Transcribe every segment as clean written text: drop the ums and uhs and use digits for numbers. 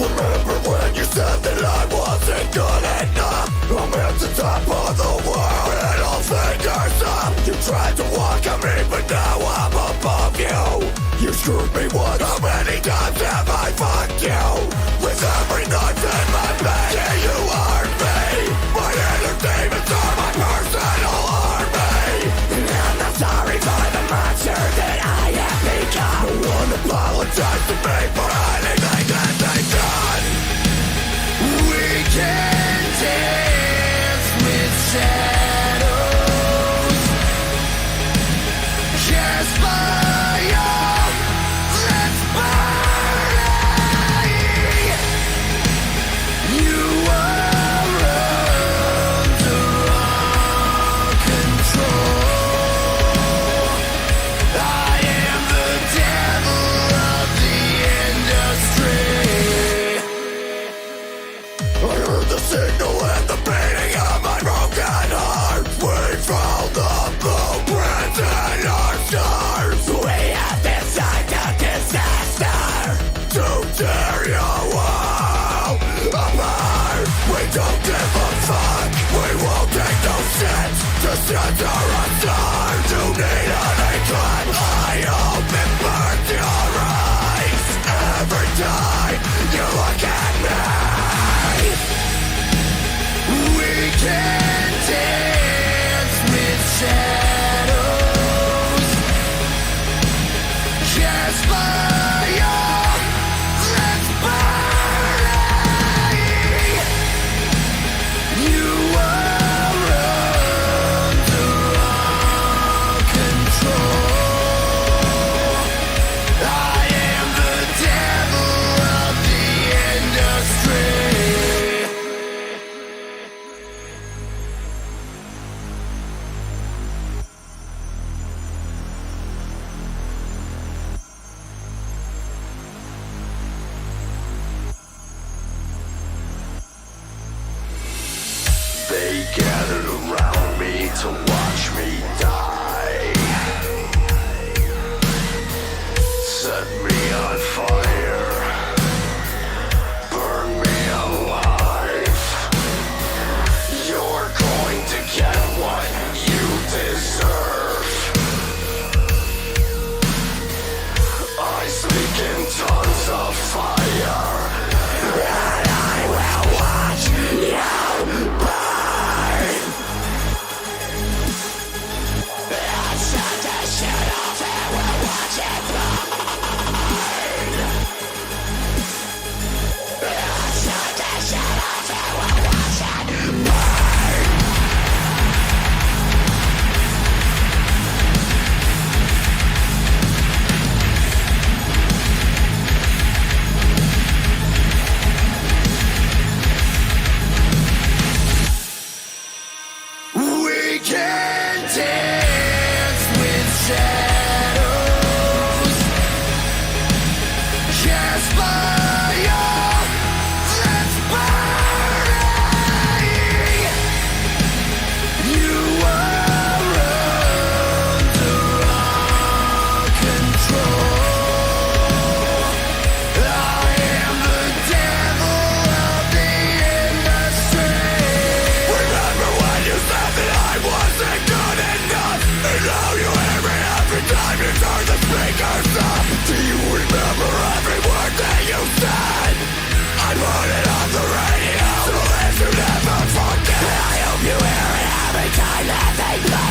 Remember when you said that I wasn't good enough? I'm at the top of the world and I'll fingers up. You tried to walk on me, but now I'm above you. You screwed me once, how many times have I fucked you? With every knife in my bed, yeah, you hurt me. My entertainments are my personal army, and I'm not sorry for the monster that I have become. No one apologized to me for anything that they've done. We can dance with shadows, just fire, let's burn. You are under our control. I am the devil of the industry. I heard the signal and the beating of my broken heart. We found the blueprints in our stars. We have designed a disaster to tear your world apart. We don't give a fuck. We won't take no shit to center a star. You need an eclipse. I hope it burns your eyes every time you look at me. We can dance with shadows, just fire, let's burn. You are under our control. I am the devil of the industry. They gathered around me to watch me die. Set me on fire, burn me alive. You're going to get what you deserve. I speak in tongues of fire, and I will watch you burn.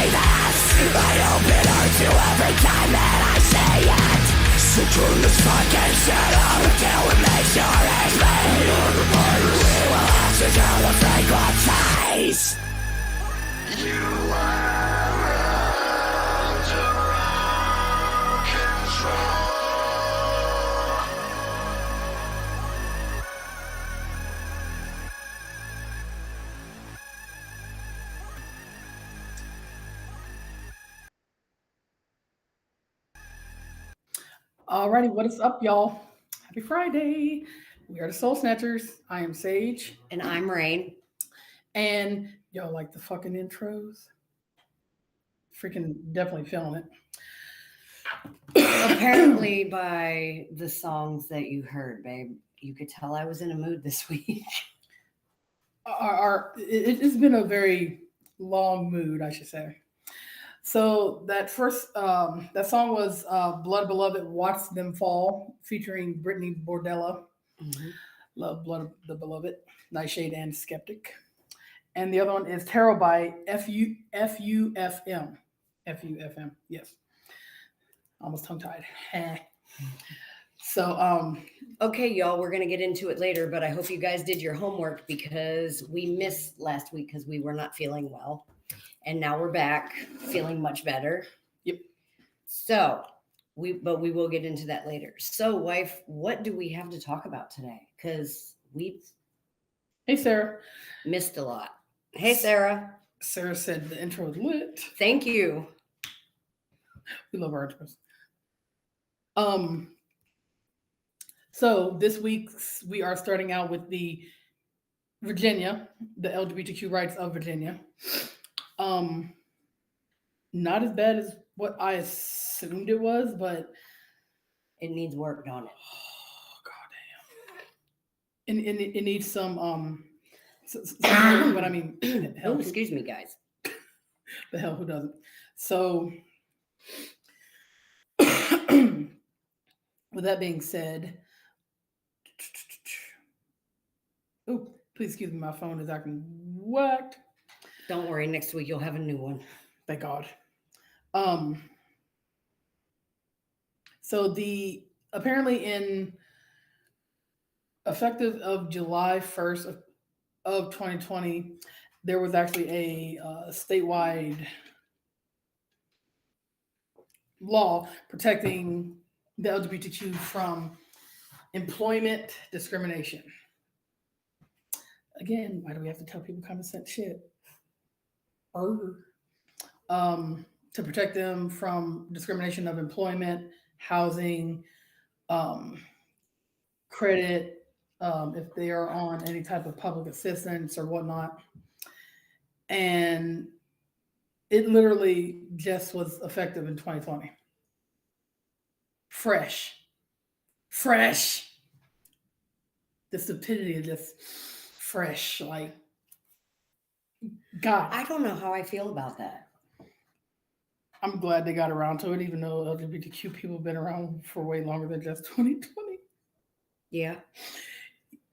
say this. I hope it hurts you every time that I say it. So turn this fucking shit up until it makes your ears bleed. We will oxygen the frequencies. You are under our control. Alrighty, what is up, y'all? Happy Friday. We are the Soul Snatchers. I am Sage. And I'm Rayne. And y'all like the fucking intros? Freaking definitely feeling it. Apparently, by the songs that you heard, babe, you could tell I was in a mood this week. It has been a very long mood, I should say. So that first, that song was "Blood Beloved, Watch Them Fall," featuring Brittany Bordella. Mm-hmm. Love Blood the Beloved, Nightshade and Skeptic. And the other one is Tarot by FUFM. FUFM, yes. Almost tongue tied. So, okay, y'all, we're going to get into it later, but I hope you guys did your homework because we missed last week because we were not feeling well. And now we're back feeling much better. Yep. So, we will get into that later. So, wife, what do we have to talk about today? Because we've hey, Sarah. Missed a lot. Hey, Sarah. Sarah said the intro is lit. Thank you. We love our intros. So this week we are starting out with the Virginia, the LGBTQ rights of Virginia. Not as bad as what I assumed it was, but it needs work, don't it? Oh, goddamn. And it needs some but I mean, hell, excuse me, guys. The hell, who doesn't? So, with that being said, oh, please excuse me, my phone is acting whacked. Don't worry, next week you'll have a new one. Thank God. So the apparently in effective of July 1st of 2020, there was actually a statewide law protecting the LGBTQ from employment discrimination. Again, why do we have to tell people common sense shit? To protect them from discrimination of employment, housing, credit, if they are on any type of public assistance or whatnot. And it literally just was effective in 2020. Fresh. The stupidity is just fresh. Like, God. I don't know how I feel about that. I'm glad they got around to it, even though LGBTQ people have been around for way longer than just 2020. Yeah.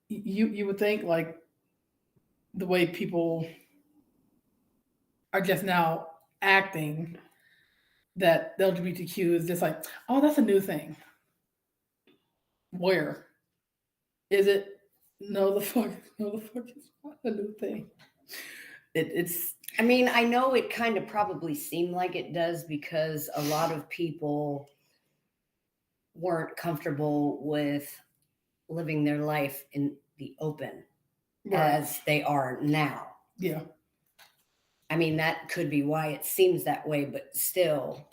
You would think, like, the way people are just now acting, that the LGBTQ is just like, oh, that's a new thing. Where? Is it? No, the fuck is not a new thing. It's. I mean, I know it kind of probably seemed like it does because a lot of people weren't comfortable with living their life in the open as they are now. Yeah. I mean, that could be why it seems that way, but still.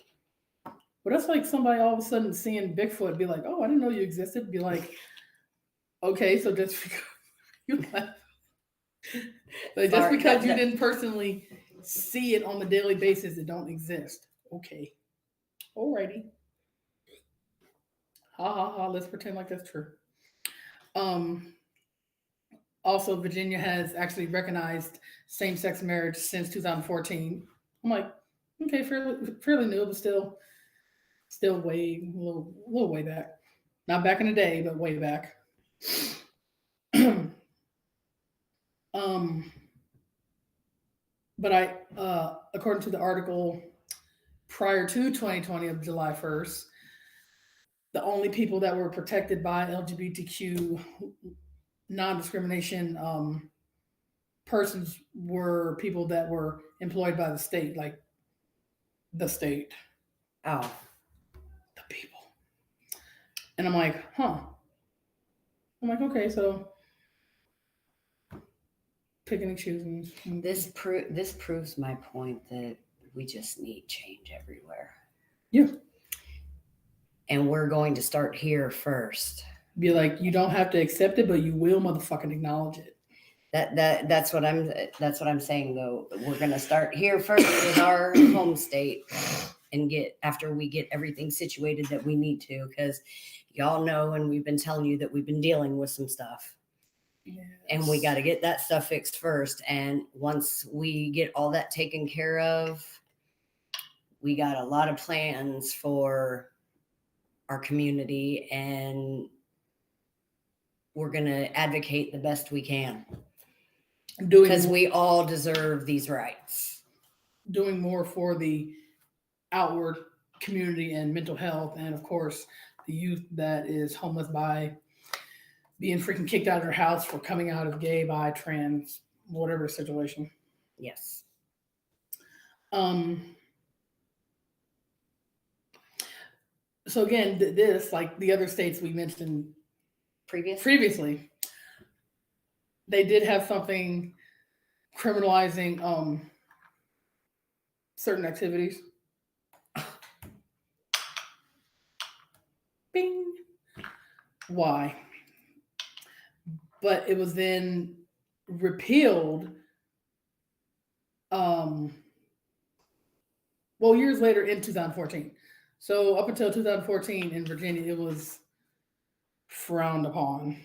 But that's like somebody all of a sudden seeing Bigfoot be like, oh, I didn't know you existed. Be like, okay, so just because you left. Like, just because you didn't personally see it on the daily basis, it don't exist. Okay. Alrighty. Ha. Let's pretend like that's true. Also, Virginia has actually recognized same-sex marriage since 2014. I'm like, okay, fairly new, but still way a little way back. Not back in the day, but way back. But according to the article prior to 2020 of July 1st, the only people that were protected by LGBTQ non-discrimination persons were people that were employed by the state, like the state, Oh, the people. And I'm like, huh. I'm like, okay, so picking and choosing. this proves my point that we just need change everywhere. Yeah. And we're going to start here first. Be like, you don't have to accept it, but you will motherfucking acknowledge it. That's what I'm saying though. We're gonna start here first in our home state and after we get everything situated that we need to, because y'all know, and we've been telling you that we've been dealing with some stuff. Yes. And we got to get that stuff fixed first. And once we get all that taken care of, we got a lot of plans for our community, and we're going to advocate the best we can. Because we all deserve these rights. Doing more for the outward community and mental health, and of course, the youth that is homeless by being freaking kicked out of their house for coming out of gay, bi, trans, whatever situation. Yes. So again, this, like the other states we mentioned previously, they did have something criminalizing certain activities. Bing. Why? But it was then repealed. Years later in 2014. So up until 2014 in Virginia, it was frowned upon.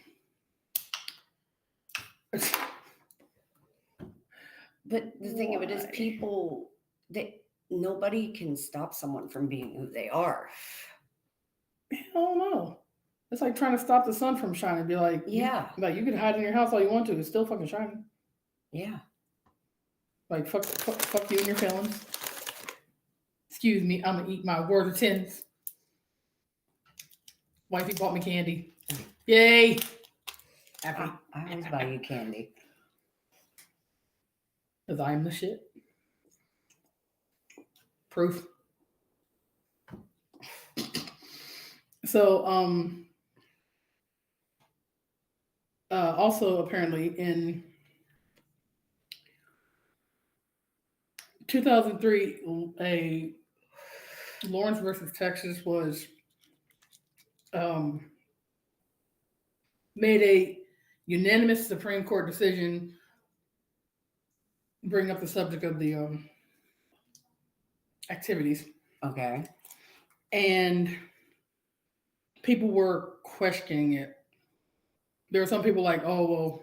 But the thing of it is, nobody can stop someone from being who they are. Hell no. It's like trying to stop the sun from shining. Be like, yeah, you can hide in your house all you want to. It's still fucking shining. Yeah. Like fuck you and your feelings. Excuse me, I'm gonna eat my word of tens. Wifey bought me candy. Yay! Happy. I always buy you candy. Because I am the shit. Proof. So, also apparently in 2003, a Lawrence versus Texas was made a unanimous Supreme Court decision bring up the subject of the activities. Okay. And people were questioning it. There were some people like, oh, well,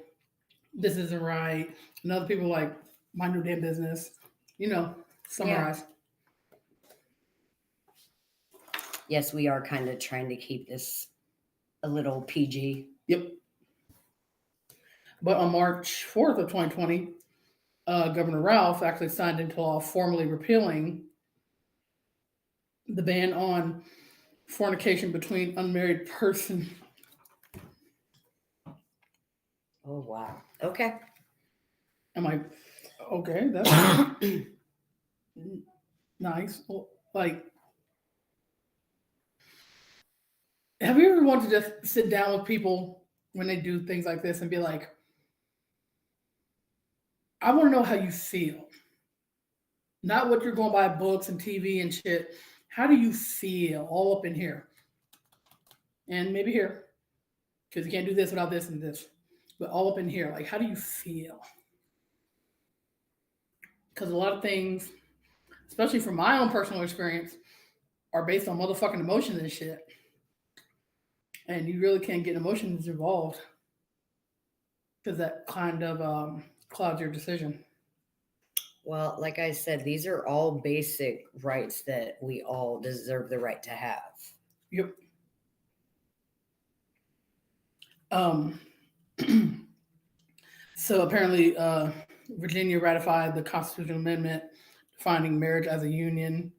this isn't right. And other people like, mind your damn business. Summarize. Yeah. Yes, we are kind of trying to keep this a little PG. Yep. But on March 4th of 2020, Governor Ralph actually signed into law formally repealing the ban on fornication between unmarried persons. Oh, wow. Okay. I'm like, okay, that's nice. Well, like, have you ever wanted to just sit down with people when they do things like this and be like, I want to know how you feel. Not what you're going by books and TV and shit. How do you feel all up in here? And maybe here. Because you can't do this without this and this. But all up in here, like, how do you feel? Because a lot of things, especially from my own personal experience, are based on motherfucking emotions and shit. And you really can't get emotions involved. Because that kind of clouds your decision. Well, like I said, these are all basic rights that we all deserve the right to have. Yep. So apparently Virginia ratified the constitutional amendment defining marriage as a union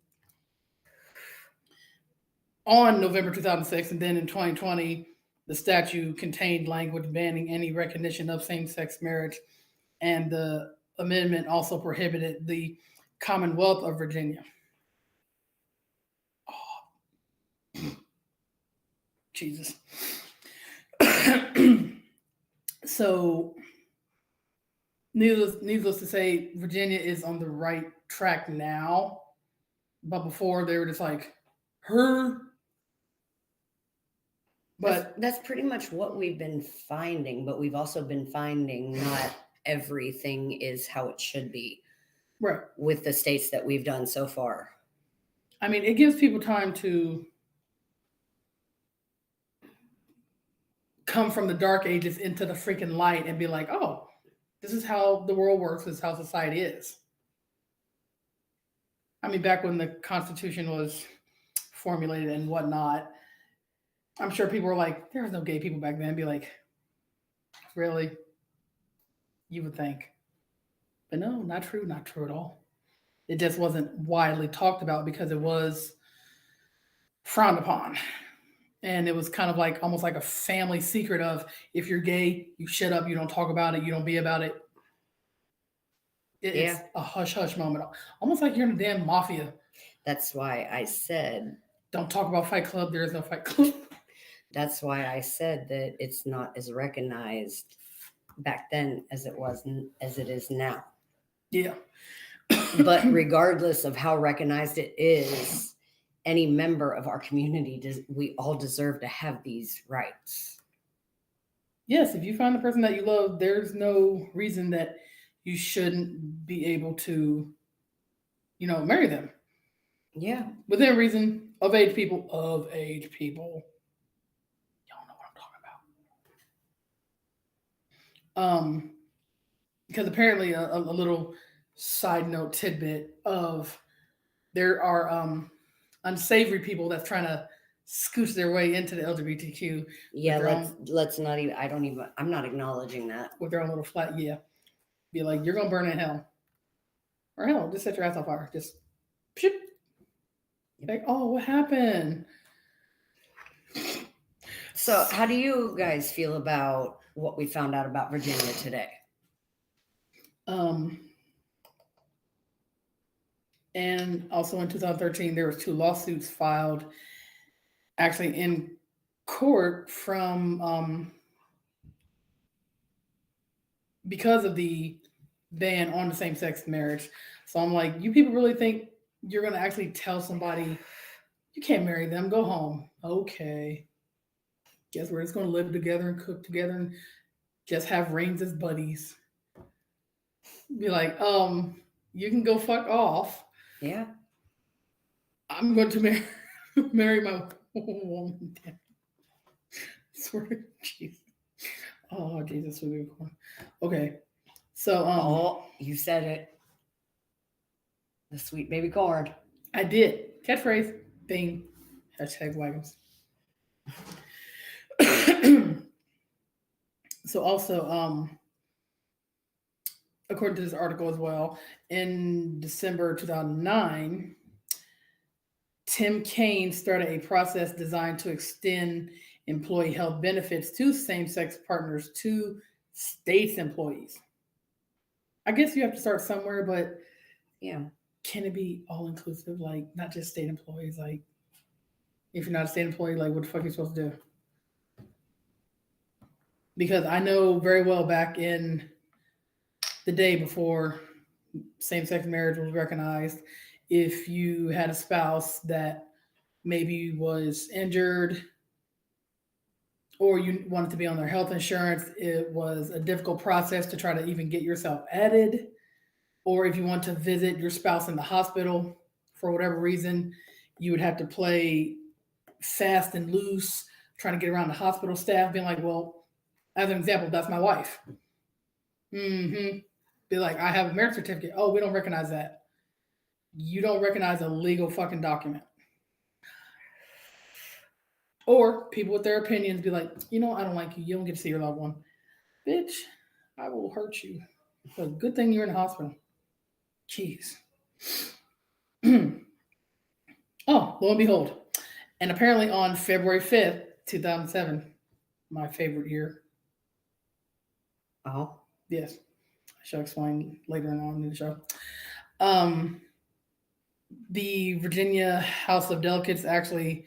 on November 2006, and then in 2020, the statute contained language banning any recognition of same-sex marriage, and the amendment also prohibited the Commonwealth of Virginia. Oh, Jesus. So, needless to say, Virginia is on the right track now, but before they were just like, her. But that's pretty much what we've been finding, but we've also been finding not everything is how it should be. Right. With the states that we've done so far. I mean, it gives people time to come from the dark ages into the freaking light and be like, oh, this is how the world works, this is how society is. I mean, back when the Constitution was formulated and whatnot, I'm sure people were like, there was no gay people back then. Be like, really? You would think. But no, not true, not true at all. It just wasn't widely talked about because it was frowned upon. And it was kind of like almost like a family secret of if you're gay, you shut up, you don't talk about it, you don't be about it. It's a hush hush moment. Almost like you're in a damn mafia. That's why I said, don't talk about Fight Club, there is no Fight Club. That's why I said that it's not as recognized back then as it is now. Yeah. But regardless of how recognized it is, any member of our community, we all deserve to have these rights. Yes, if you find the person that you love, there's no reason that you shouldn't be able to, marry them. Yeah. Within reason, of age people. Y'all know what I'm talking about. Because apparently a little side note tidbit of there are unsavory people that's trying to scooch their way into the LGBTQ. Yeah, let's not even. I'm not acknowledging that with their own little flat. Yeah, be like, you're gonna burn in hell, or hell, just set your ass on fire. Just, pship. Like, oh, what happened? So, how do you guys feel about what we found out about Virginia today? And also in 2013, there was 2 lawsuits filed actually in court from because of the ban on the same-sex marriage. So I'm like, you people really think you're going to actually tell somebody you can't marry them, go home? Okay. Guess we're just going to live together and cook together and just have Raynes as buddies. Be like, you can go fuck off. Yeah. I'm going to marry my woman. Swear to Jesus. Oh, Jesus. Okay. So, you said it. The sweet baby corn. I did. Catchphrase. Bing. Hashtag wagons. So also, according to this article as well, in December 2009, Tim Kaine started a process designed to extend employee health benefits to same-sex partners to states employees. I guess you have to start somewhere, but yeah, can it be all-inclusive? Like, not just state employees. Like, if you're not a state employee, like, what the fuck are you supposed to do? Because I know very well back in the day before same-sex marriage was recognized, if you had a spouse that maybe was injured or you wanted to be on their health insurance, it was a difficult process to try to even get yourself added. Or if you want to visit your spouse in the hospital for whatever reason, you would have to play fast and loose, trying to get around the hospital staff, being like, well, as an example, that's my wife. Be like, I have a marriage certificate. Oh, we don't recognize that. You don't recognize a legal fucking document. Or people with their opinions be like, I don't like you. You don't get to see your loved one. Bitch, I will hurt you. So good thing you're in the hospital. Jeez. Oh, lo and behold. And apparently on February 5th, 2007, my favorite year. Oh. Yes. I shall explain later on in the show. The Virginia House of Delegates actually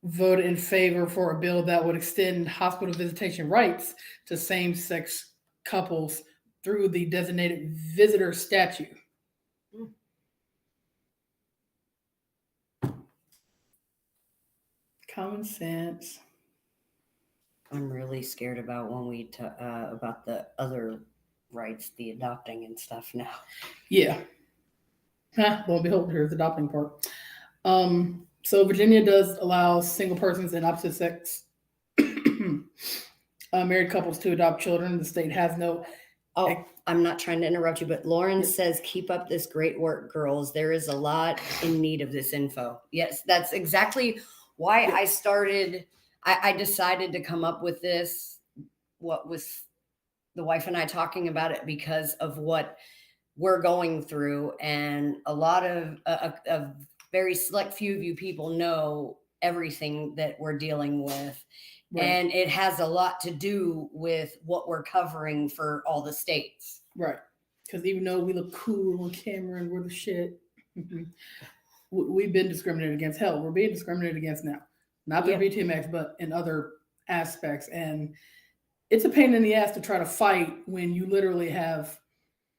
voted in favor for a bill that would extend hospital visitation rights to same-sex couples through the designated visitor statute. Common sense. I'm really scared about when we about the other rights, the adopting and stuff now. Yeah. Lo and behold, here's the adopting part. So Virginia does allow single persons and opposite sex married couples to adopt children. The state has no. Oh, I'm not trying to interrupt you, but Lauren says, keep up this great work, girls. There is a lot in need of this info. Yes, that's exactly why I started. I decided to come up with this, what was the wife and I talking about it, because of what we're going through. And a lot of a very select few of you people know everything that we're dealing with. Right. And it has a lot to do with what we're covering for all the states. Right. Because even though we look cool on camera and we're the shit, we've been discriminated against. Hell, we're being discriminated against now. Not through BTMX, but in other aspects. And it's a pain in the ass to try to fight when you literally have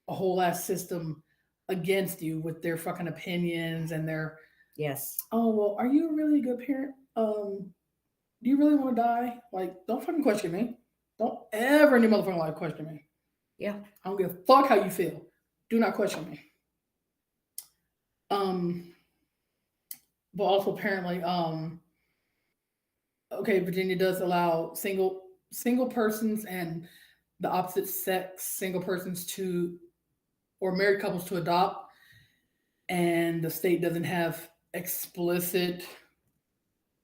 a whole ass system against you with their fucking opinions and their... Yes. Oh, well, are you a really good parent? Do you really want to die? Like, don't fucking question me. Don't ever in your motherfucking life question me. Yeah. I don't give a fuck how you feel. Do not question me. But also apparently, okay, Virginia does allow single persons and the opposite sex single persons to, or married couples to adopt, and the state doesn't have explicit,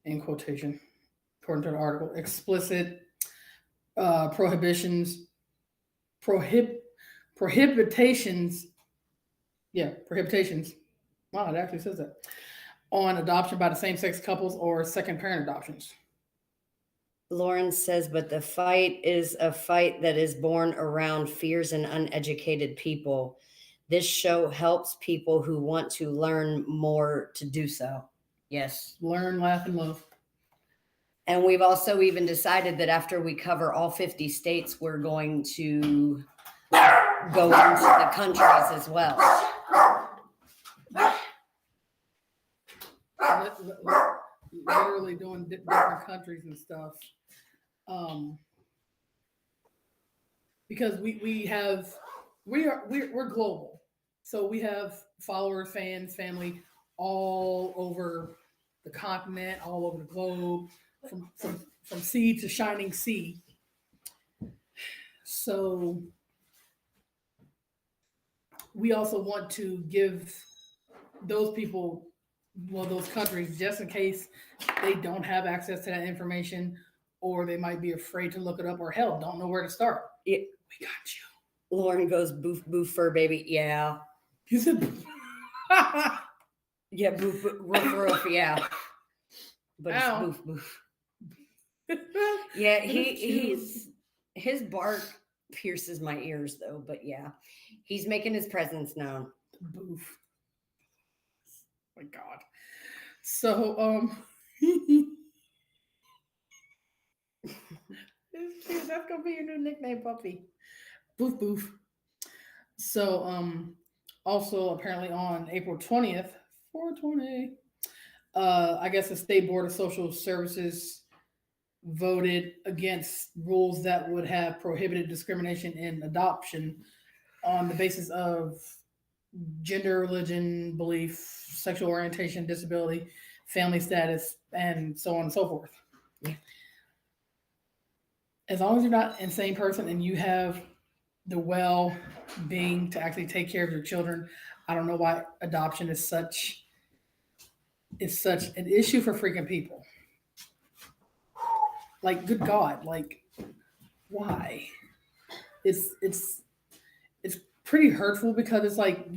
in quotation, according to the article, explicit prohibitions. Wow, it actually says that. On adoption by the same-sex couples or second parent adoptions. Lauren says, but the fight is a fight that is born around fears and uneducated people. This show helps people who want to learn more to do so. Yes. Learn, laugh, and love. And we've also even decided that after we cover all 50 states, we're going to go into the countries as well. Literally doing different countries and stuff. Because we're global. So we have followers, fans, family all over the continent, all over the globe, from sea to shining sea. So we also want to give those people, well, those countries, just in case they don't have access to that information, or they might be afraid to look it up, or hell, don't know where to start. Yeah. We got you. Lauren goes, boof, boof, fur baby. Yeah. You said boof. Yeah, boof, roof, roof, yeah. But Ow. It's boof, boof. Yeah, his bark pierces my ears though, but yeah, he's making his presence known. Boof. Oh my God. So that's gonna be your new nickname, puppy. Boof boof. So also apparently on April 20th, 420, I guess the State Board of Social Services voted against rules that would have prohibited discrimination in adoption on the basis of gender, religion, belief, sexual orientation, disability, family status, and so on and so forth. Yeah. As long as you're not an insane person and you have the well-being to actually take care of your children, I don't know why adoption is such an issue for freaking people. Like, good God, like, why? It's pretty hurtful because it's like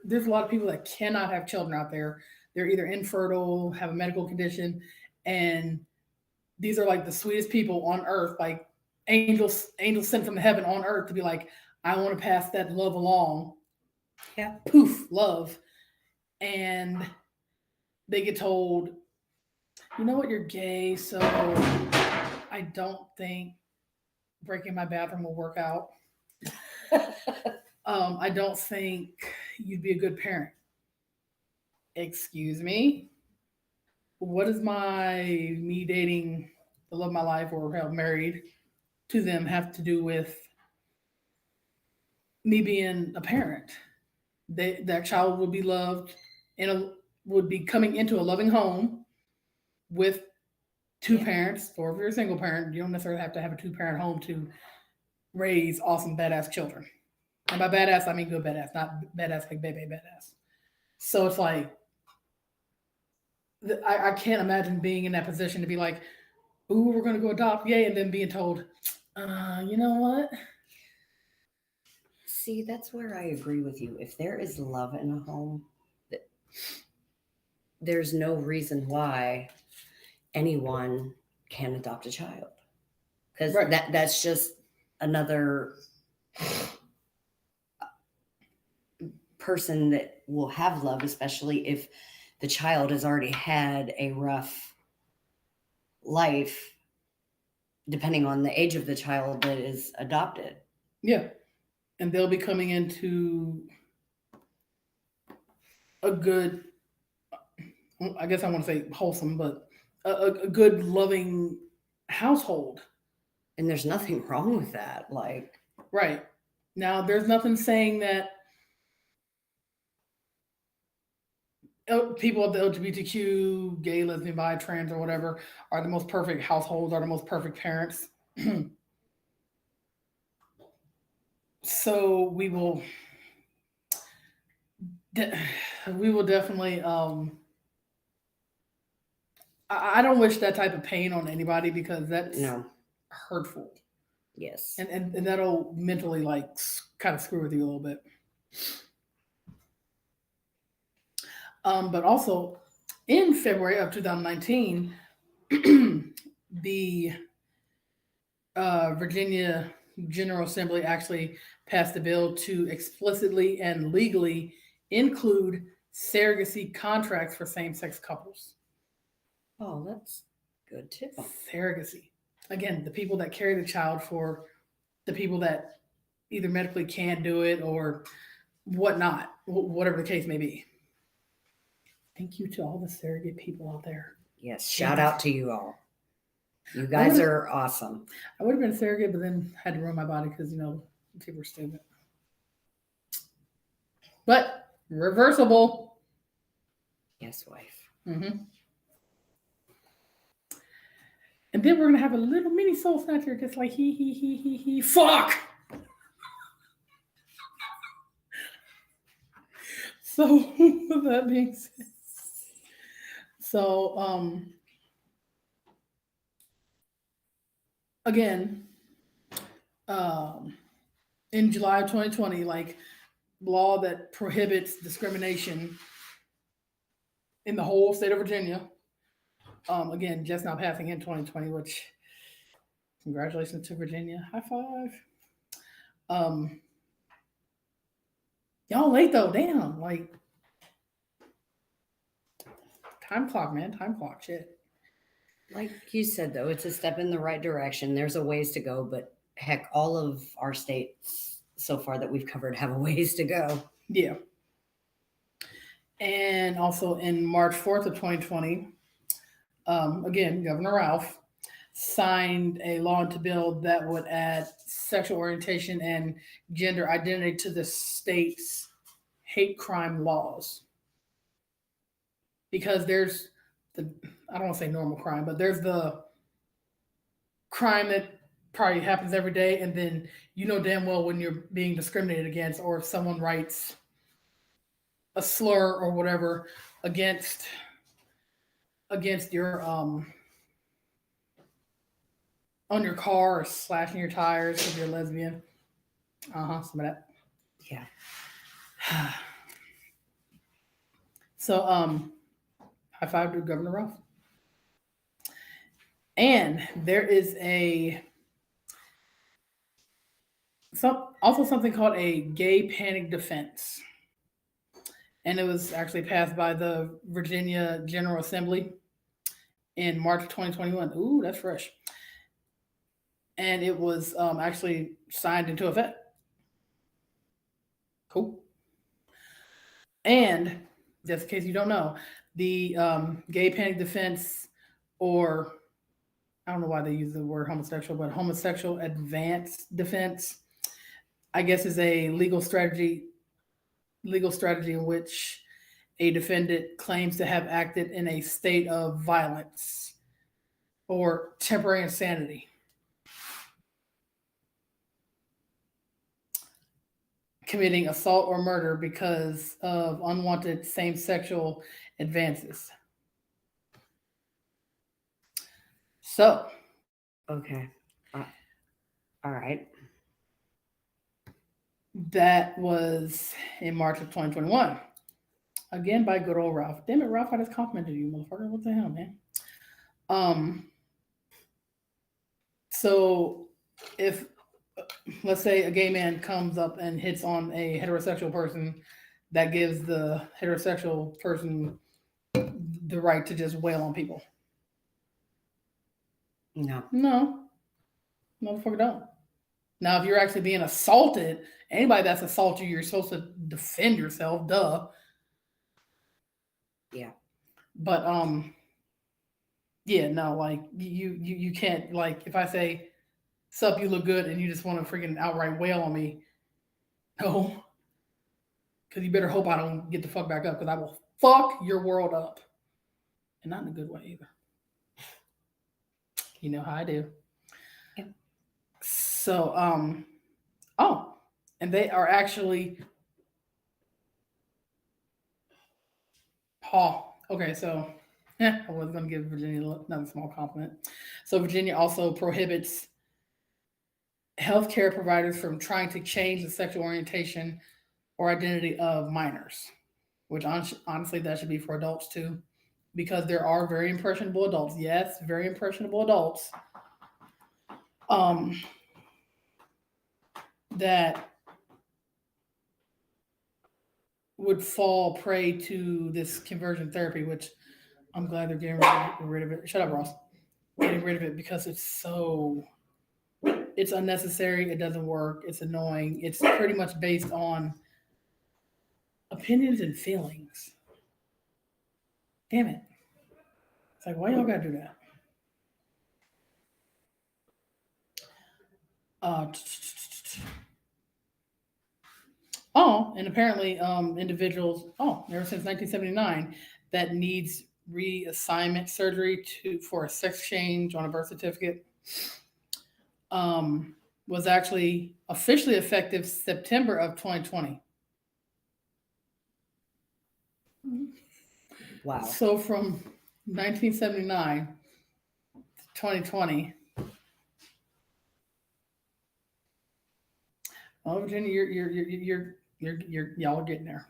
there's a lot of people that cannot have children out there. They're either infertile, have a medical condition, and these are like the sweetest people on earth, like angels sent from heaven on earth to be like, I want to pass that love along. Yeah. Poof, love. And they get told, you know what, you're gay, so I don't think breaking my bathroom will work out. I don't think you'd be a good parent. Excuse me? What is me dating the love of my life or hell married to them have to do with me being a parent? That child would be loved would be coming into a loving home with two parents, or if you're a single parent, you don't necessarily have to have a two-parent home to raise awesome badass children. And by badass, I mean good badass, not badass like baby badass. So it's like I can't imagine being in that position to be like, "Ooh, we're going to go adopt, yay!" and then being told, "You know what?" See, that's where I agree with you. If there is love in a home, there's no reason why anyone can adopt a child, because that's just another person that will have love, especially if the child has already had a rough life, depending on the age of the child that is adopted. Yeah. And they'll be coming into a good, I guess I want to say wholesome, but a good, loving household. And there's nothing wrong with that. Like, right. Now, there's nothing saying that people of the LGBTQ, gay, lesbian, bi, trans, or whatever, are the most perfect households, are the most perfect parents. So we will definitely. I don't wish that type of pain on anybody because that's hurtful. Yes, and that'll mentally like kind of screw with you a little bit. But also, in February of 2019, the Virginia General Assembly actually passed a bill to explicitly and legally include surrogacy contracts for same-sex couples. Oh, that's good too. Surrogacy. Again, the people that carry the child for the people that either medically can't do it or whatnot, whatever the case may be. Thank you to all the surrogate people out there. Yes, shout out to you all. You guys are awesome. I would have been a surrogate, but then had to ruin my body because, people are stupid. But reversible. Yes, wife. Mm-hmm. And then we're going to have a little mini soul snatcher just like he. Fuck! So, with that being said. So, again, in July of 2020, like, law that prohibits discrimination in the whole state of Virginia. Again, just now passing in 2020, which congratulations to Virginia. High five. Y'all late though, damn. Like, time clock, man. Time clock, shit. Like you said, though, it's a step in the right direction. There's a ways to go, but heck, all of our states so far that we've covered have a ways to go. Yeah. And also in March 4th of 2020, again, Governor Ralph signed a law into bill that would add sexual orientation and gender identity to the state's hate crime laws. Because there's I don't want to say normal crime, but there's the crime that probably happens every day, and then damn well when you're being discriminated against, or if someone writes a slur or whatever against your on your car, or slashing your tires because you're lesbian. Some of that. Yeah. So, high five to Governor Ralph. And there is also something called a gay panic defense. And it was actually passed by the Virginia General Assembly in March of 2021. Ooh, that's fresh. And it was actually signed into effect. Cool. And just in case you don't know, the gay panic defense, or I don't know why they use the word homosexual, but homosexual advance defense, I guess, is a legal strategy in which a defendant claims to have acted in a state of violence or temporary insanity. Committing assault or murder because of unwanted same sexual advances. So, Okay. All right. that was in March of 2021. Again, by good old Ralph. Damn it, Ralph, I just complimented you, motherfucker. What the hell, man? So if, let's say, a gay man comes up and hits on a heterosexual person, that gives the heterosexual person the right to just wail on people. No, motherfucker don't. Now, if you're actually being assaulted, anybody that's assaulted you, you're supposed to defend yourself, duh. Yeah. But yeah, no, like you can't, like, if I say, "Sup, you look good," and you just want to freaking outright wail on me, no. Because you better hope I don't get the fuck back up, because I will fuck your world up. And not in a good way either. You know how I do. Yeah. So, and they are actually okay, so I was going to give Virginia another small compliment. So Virginia also prohibits healthcare providers from trying to change the sexual orientation or identity of minors, which honestly, that should be for adults too, because there are very impressionable adults. Yes, very impressionable adults that would fall prey to this conversion therapy, which I'm glad they're getting rid of it. Shut up, Ross. Getting rid of it because it's unnecessary. It doesn't work. It's annoying. It's pretty much based on opinions and feelings. Damn it. It's like, why y'all gotta do that? And apparently individuals, ever since 1979, that needs reassignment surgery for a sex change on a birth certificate was actually officially effective September of 2020. Wow. So from 1979 to 2020. Oh, Virginia, y'all are getting there.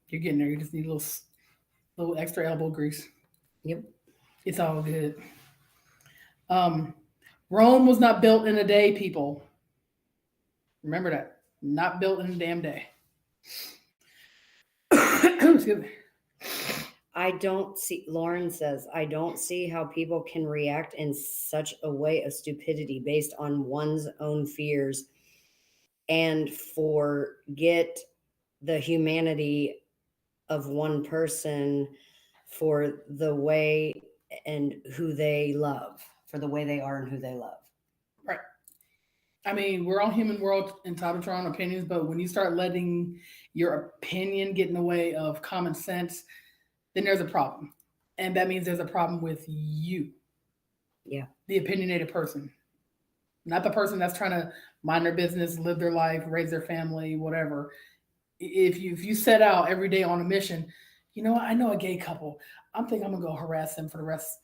You're getting there. You just need a little extra elbow grease. Yep. It's all good. Rome was not built in a day, people. Remember that. Not built in a damn day. Excuse me. Lauren says, I don't see how people can react in such a way of stupidity based on one's own fears and forget the humanity of one person for the way and who they love, for the way they are and who they love. Right. I mean, we're all human world entitled to our own opinions, but when you start letting your opinion get in the way of common sense, then there's a problem. And that means there's a problem with you. Yeah. The opinionated person. Not the person that's trying to mind their business, live their life, raise their family, whatever. If you set out every day on a mission, you know what? I know a gay couple. I'm thinking I'm gonna go harass them for the rest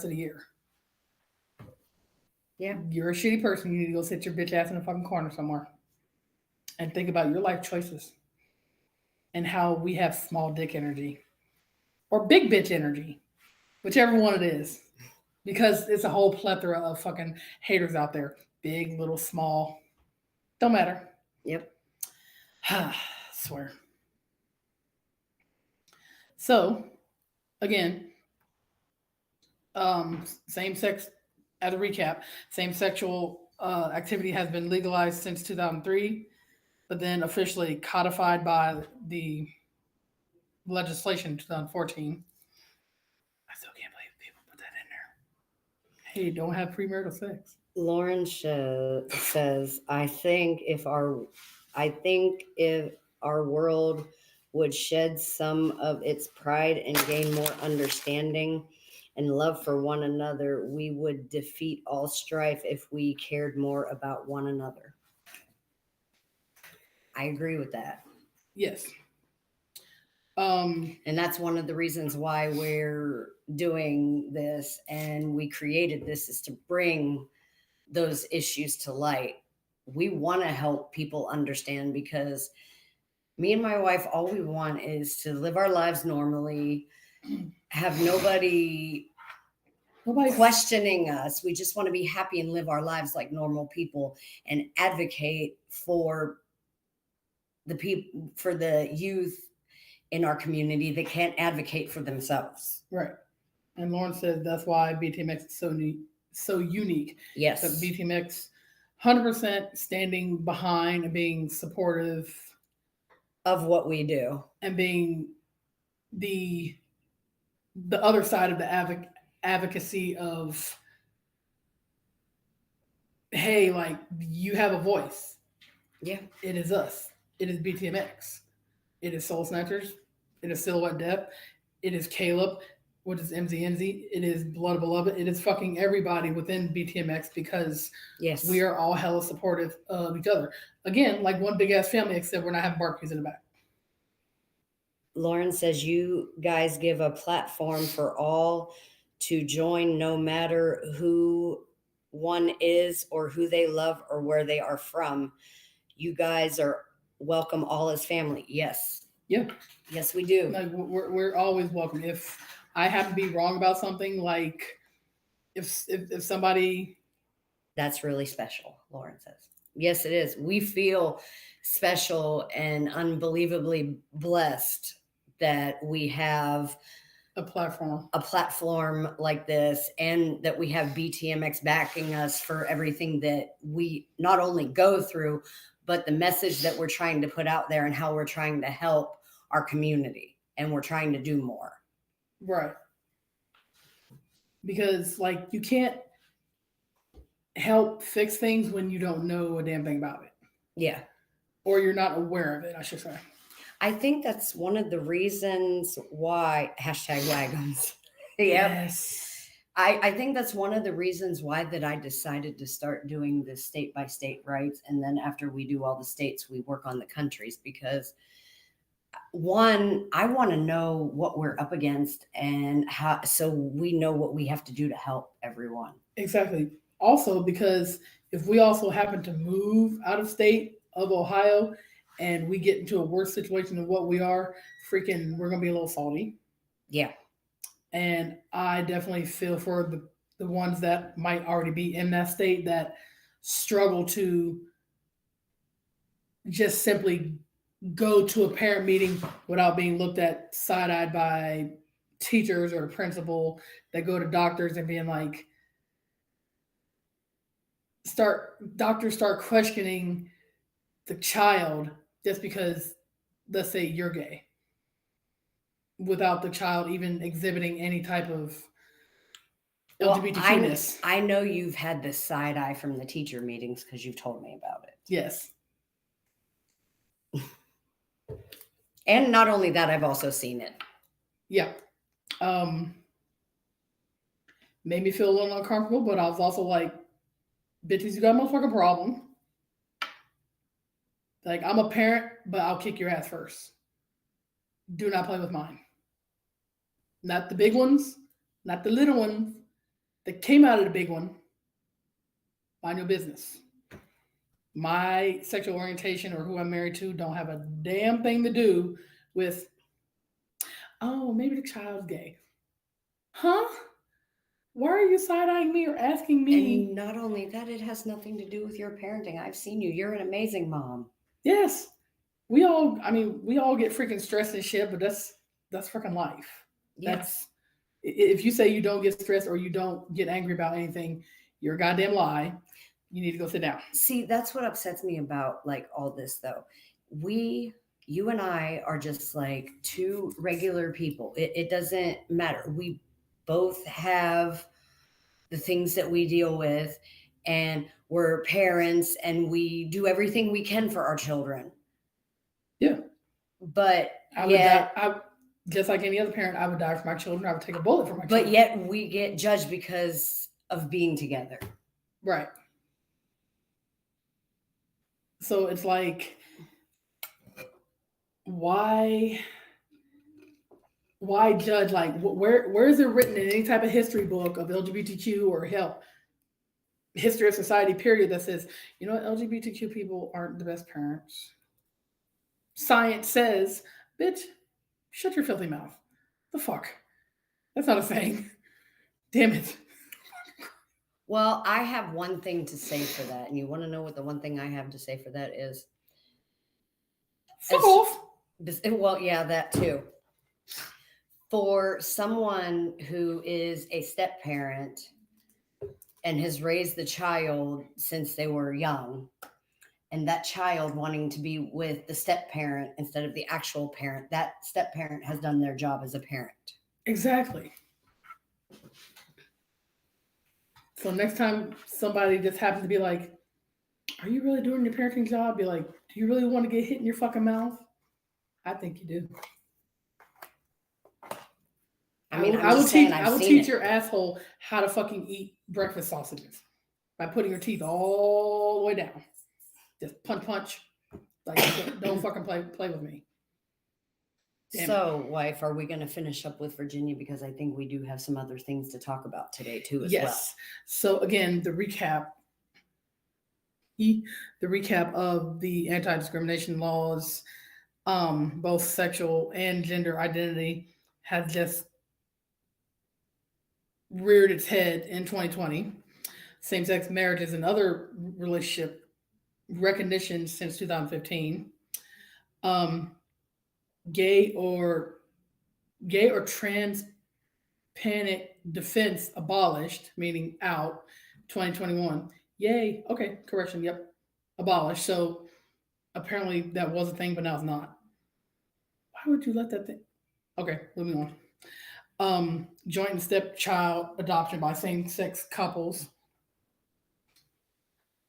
of the year. Yeah. You're a shitty person. You need to go sit your bitch ass in a fucking corner somewhere. and think about your life choices and how we have small dick energy or big bitch energy, whichever one it is, because it's a whole plethora of fucking haters out there, big, little, small, don't matter. Yep. Swear. So, again, same sex, as a recap, same sexual activity has been legalized since 2003, but then officially codified by the legislation in 2014. I still can't believe people put that in there. Hey, don't have premarital sex. Lauren says, I think if our world would shed some of its pride and gain more understanding and love for one another, we would defeat all strife if we cared more about one another. I agree with that. Yes. And that's one of the reasons why we're doing this and we created this, is to bring those issues to light. We want to help people understand, because me and my wife, all we want is to live our lives normally, have nobody questioning us. We just want to be happy and live our lives like normal people and advocate for the people, for the youth in our community that can't advocate for themselves. Right. And Lauren says that's why BTMX is so unique. Yes. So BTMX 100% standing behind and being supportive of what we do and being the other side of the advocacy of, hey, like, you have a voice. Yeah. It is us. It is BTMX. It is Soul Snatchers. It is Silhouette Dep. It is Caleb, which is MZNZ. It is Blood Beloved. It is fucking everybody within BTMX, because yes, we are all hella supportive of each other. Again, like one big ass family, except we're not having barbecues in the back. Lauren says, you guys give a platform for all to join, no matter who one is or who they love or where they are from. You guys are welcome all as family. Yes. Yeah. Yes, we do. Like we're always welcome. If I happen to be wrong about something, like if somebody, that's really special, Lauren says. Yes, it is. We feel special and unbelievably blessed that we have a platform like this, and that we have BTMX backing us for everything that we not only go through, but the message that we're trying to put out there and how we're trying to help our community, and we're trying to do more. Right. Because, like, you can't help fix things when you don't know a damn thing about it. Yeah. Or you're not aware of it, I should say. I think that's one of the reasons why #wagons. Yep. Yes. I think that's one of the reasons why that I decided to start doing the state by state rights. And then after we do all the states, we work on the countries, because one, I want to know what we're up against and how, so we know what we have to do to help everyone. Exactly. Also, because if we also happen to move out of state of Ohio and we get into a worse situation than what we are, we're going to be a little salty. Yeah. And I definitely feel for the ones that might already be in that state that struggle to just simply go to a parent meeting without being looked at side-eyed by teachers or principal, that go to doctors and being like, doctors start questioning the child just because, let's say, you're gay, without the child even exhibiting any type of LGBTQ-ness. I know you've had this side eye from the teacher meetings because you've told me about it. Yes. And not only that, I've also seen it. Yeah. Made me feel a little uncomfortable, but I was also like, bitches, you got a motherfucking problem. Like, I'm a parent, but I'll kick your ass first. Do not play with mine. Not the big ones, not the little ones that came out of the big one. Mind your business. my sexual orientation or who I'm married to don't have a damn thing to do with, oh, maybe the child's gay. Huh? Why are you side-eyeing me or asking me? And not only that, it has nothing to do with your parenting. I've seen you. You're an amazing mom. Yes. We all get freaking stressed and shit, but that's freaking life. Yeah. That's if you say you don't get stressed or you don't get angry about anything, you're a goddamn lie. You need to go sit down. See, that's what upsets me about like all this though. You and I are just like two regular people. It doesn't matter. We both have the things that we deal with, and we're parents and we do everything we can for our children. Yeah. But I would die, just like any other parent, I would die for my children. I would take a bullet for my children. But yet we get judged because of being together. Right. So it's like, why judge? Like, where is it written in any type of history book of LGBTQ or hell, history of society period, that says, you know what, LGBTQ people aren't the best parents? Science says, bitch, shut your filthy mouth. The fuck? That's not a thing. Damn it. Well, I have one thing to say for that. And you want to know what the one thing I have to say for that is? Fuck off. Well, yeah, that too. For someone who is a step parent and has raised the child since they were young, and that child wanting to be with the step parent instead of the actual parent, that step parent has done their job as a parent. Exactly. So next time somebody just happens to be like, are you really doing your parenting job? Be like, do you really want to get hit in your fucking mouth? I think you do. I mean, I will teach your asshole how to fucking eat breakfast sausages by putting your teeth all the way down. Just punch. Like, don't fucking play with me. So, wife, are we going to finish up with Virginia? Because I think we do have some other things to talk about today too, as well. Yes. So again, the recap of the anti-discrimination laws, both sexual and gender identity, has just reared its head in 2020. Same-sex marriages and other relationship recognition since 2015. Gay or trans panic defense abolished, meaning out, 2021. Yay. Okay, correction. Yep. Abolished. So apparently that was a thing, but now it's not. Why would you let that thing? Okay, moving on. Joint and stepchild adoption by same-sex couples.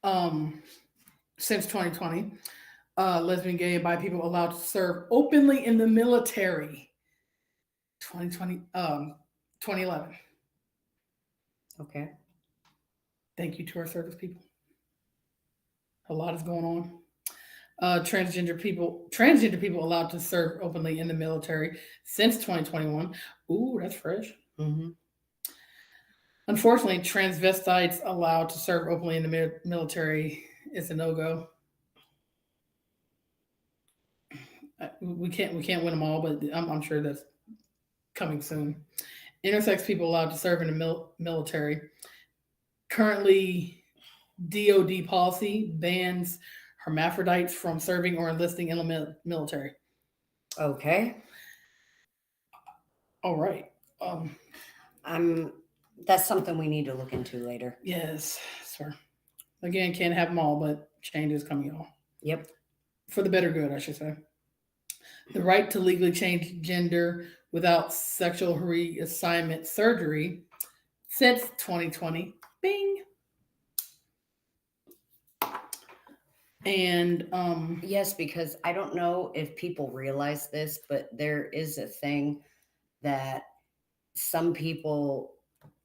Since 2020. Lesbian, gay, and bi people allowed to serve openly in the military. 2011. Okay. Thank you to our service people. A lot is going on. Transgender people allowed to serve openly in the military since 2021. Ooh, that's fresh. Mm-hmm. Unfortunately, transvestites allowed to serve openly in the military is a no-go. We can't win them all, but I'm sure that's coming soon. Intersex people allowed to serve in the military. Currently, DoD policy bans hermaphrodites from serving or enlisting in the military. Okay. All right. That's something we need to look into later. Yes, sir. Again, can't have them all, but change is coming, y'all. Yep. For the better good, I should say. The right to legally change gender without sexual reassignment surgery since 2020. Bing. And yes, because I don't know if people realize this, but there is a thing that some people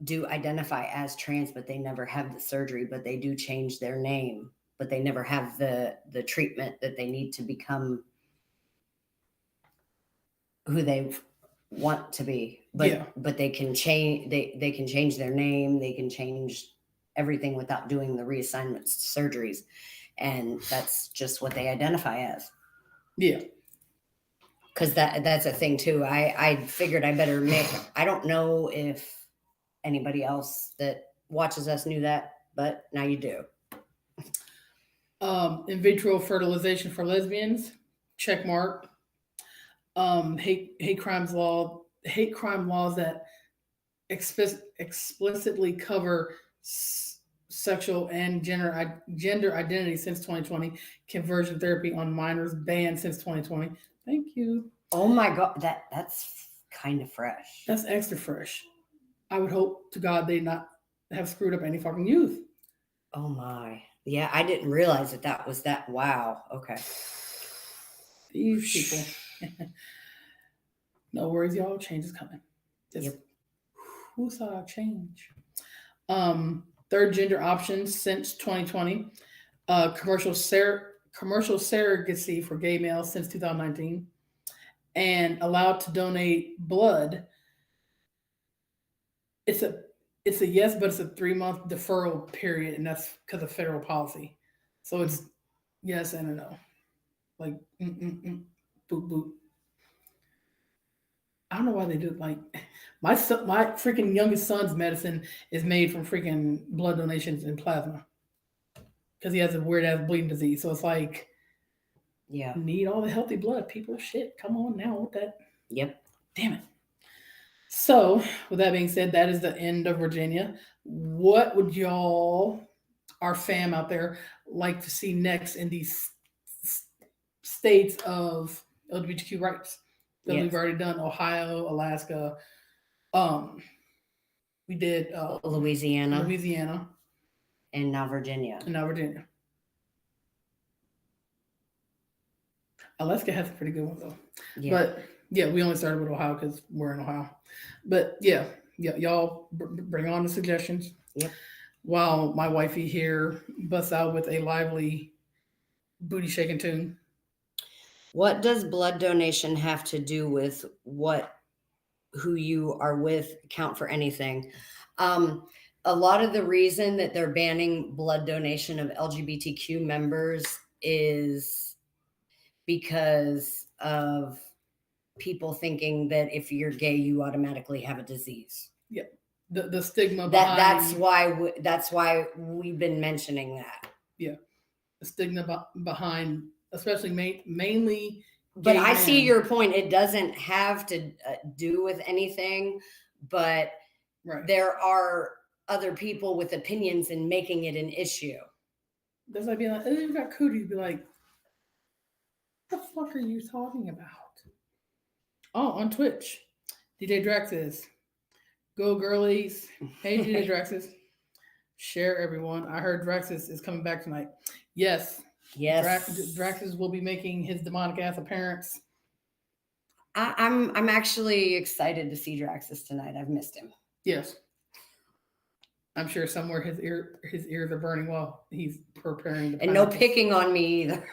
do identify as trans, but they never have the surgery, but they do change their name, but they never have the treatment that they need to become who they want to be. But they can change they can change their name, they can change everything without doing the reassignment surgeries. and that's just what they identify as. Yeah. Because that's a thing too. I figured I better I don't know if anybody else that watches us knew that, but now you do. In vitro fertilization for lesbians, check mark. Hate crime laws that explicitly cover sexual and gender identity since 2020. Conversion therapy on minors banned since 2020. Thank you. Oh my God, that's kind of fresh. That's extra fresh. I would hope to God they not have screwed up any fucking youth. Oh my. Yeah, I didn't realize that was that. Wow. Okay. These people. No worries, y'all. Change is coming. Just who saw change? Third gender options since 2020. Commercial surrogacy for gay males since 2019, and allowed to donate blood. It's a yes, but it's a 3-month deferral period, and that's because of federal policy. So it's yes and a no. Like boop boop. I don't know why they do it. Like my freaking youngest son's medicine is made from freaking blood donations and plasma because he has a weird ass bleeding disease. So it's like, yeah, need all the healthy blood, people. Shit, come on now with that. Yep. Damn it. So with that being said, that is the end of Virginia. What would y'all, our fam out there, like to see next in these states of LGBTQ rights? That we've already done Ohio, Alaska. We did Louisiana, and now Virginia. Alaska has a pretty good one though. Yeah. But yeah, we only started with Ohio because we're in Ohio. But yeah, y'all bring on the suggestions. Yep. While my wifey here busts out with a lively booty shaking tune. What does blood donation have to do with who you are with count for anything? A lot of the reason that they're banning blood donation of LGBTQ members is because of people thinking that if you're gay, you automatically have a disease. Yeah. The stigma behind that's why we've been mentioning that. Yeah. The stigma behind, especially mainly. But I see your point. It doesn't have to do with anything, but there are other people with opinions in making it an issue. That's like being like, oh, you got cooties. Be like, what the fuck are you talking about? Oh, on Twitch, DJ Drax is. Go girlies. Hey, DJ Draxis. Share, everyone. I heard Draxis is coming back tonight. Yes. Draxis will be making his demonic ass appearance. I'm actually excited to see Draxis tonight. I've missed him. Yes. I'm sure somewhere his ears are burning while he's preparing. And no picking on me either.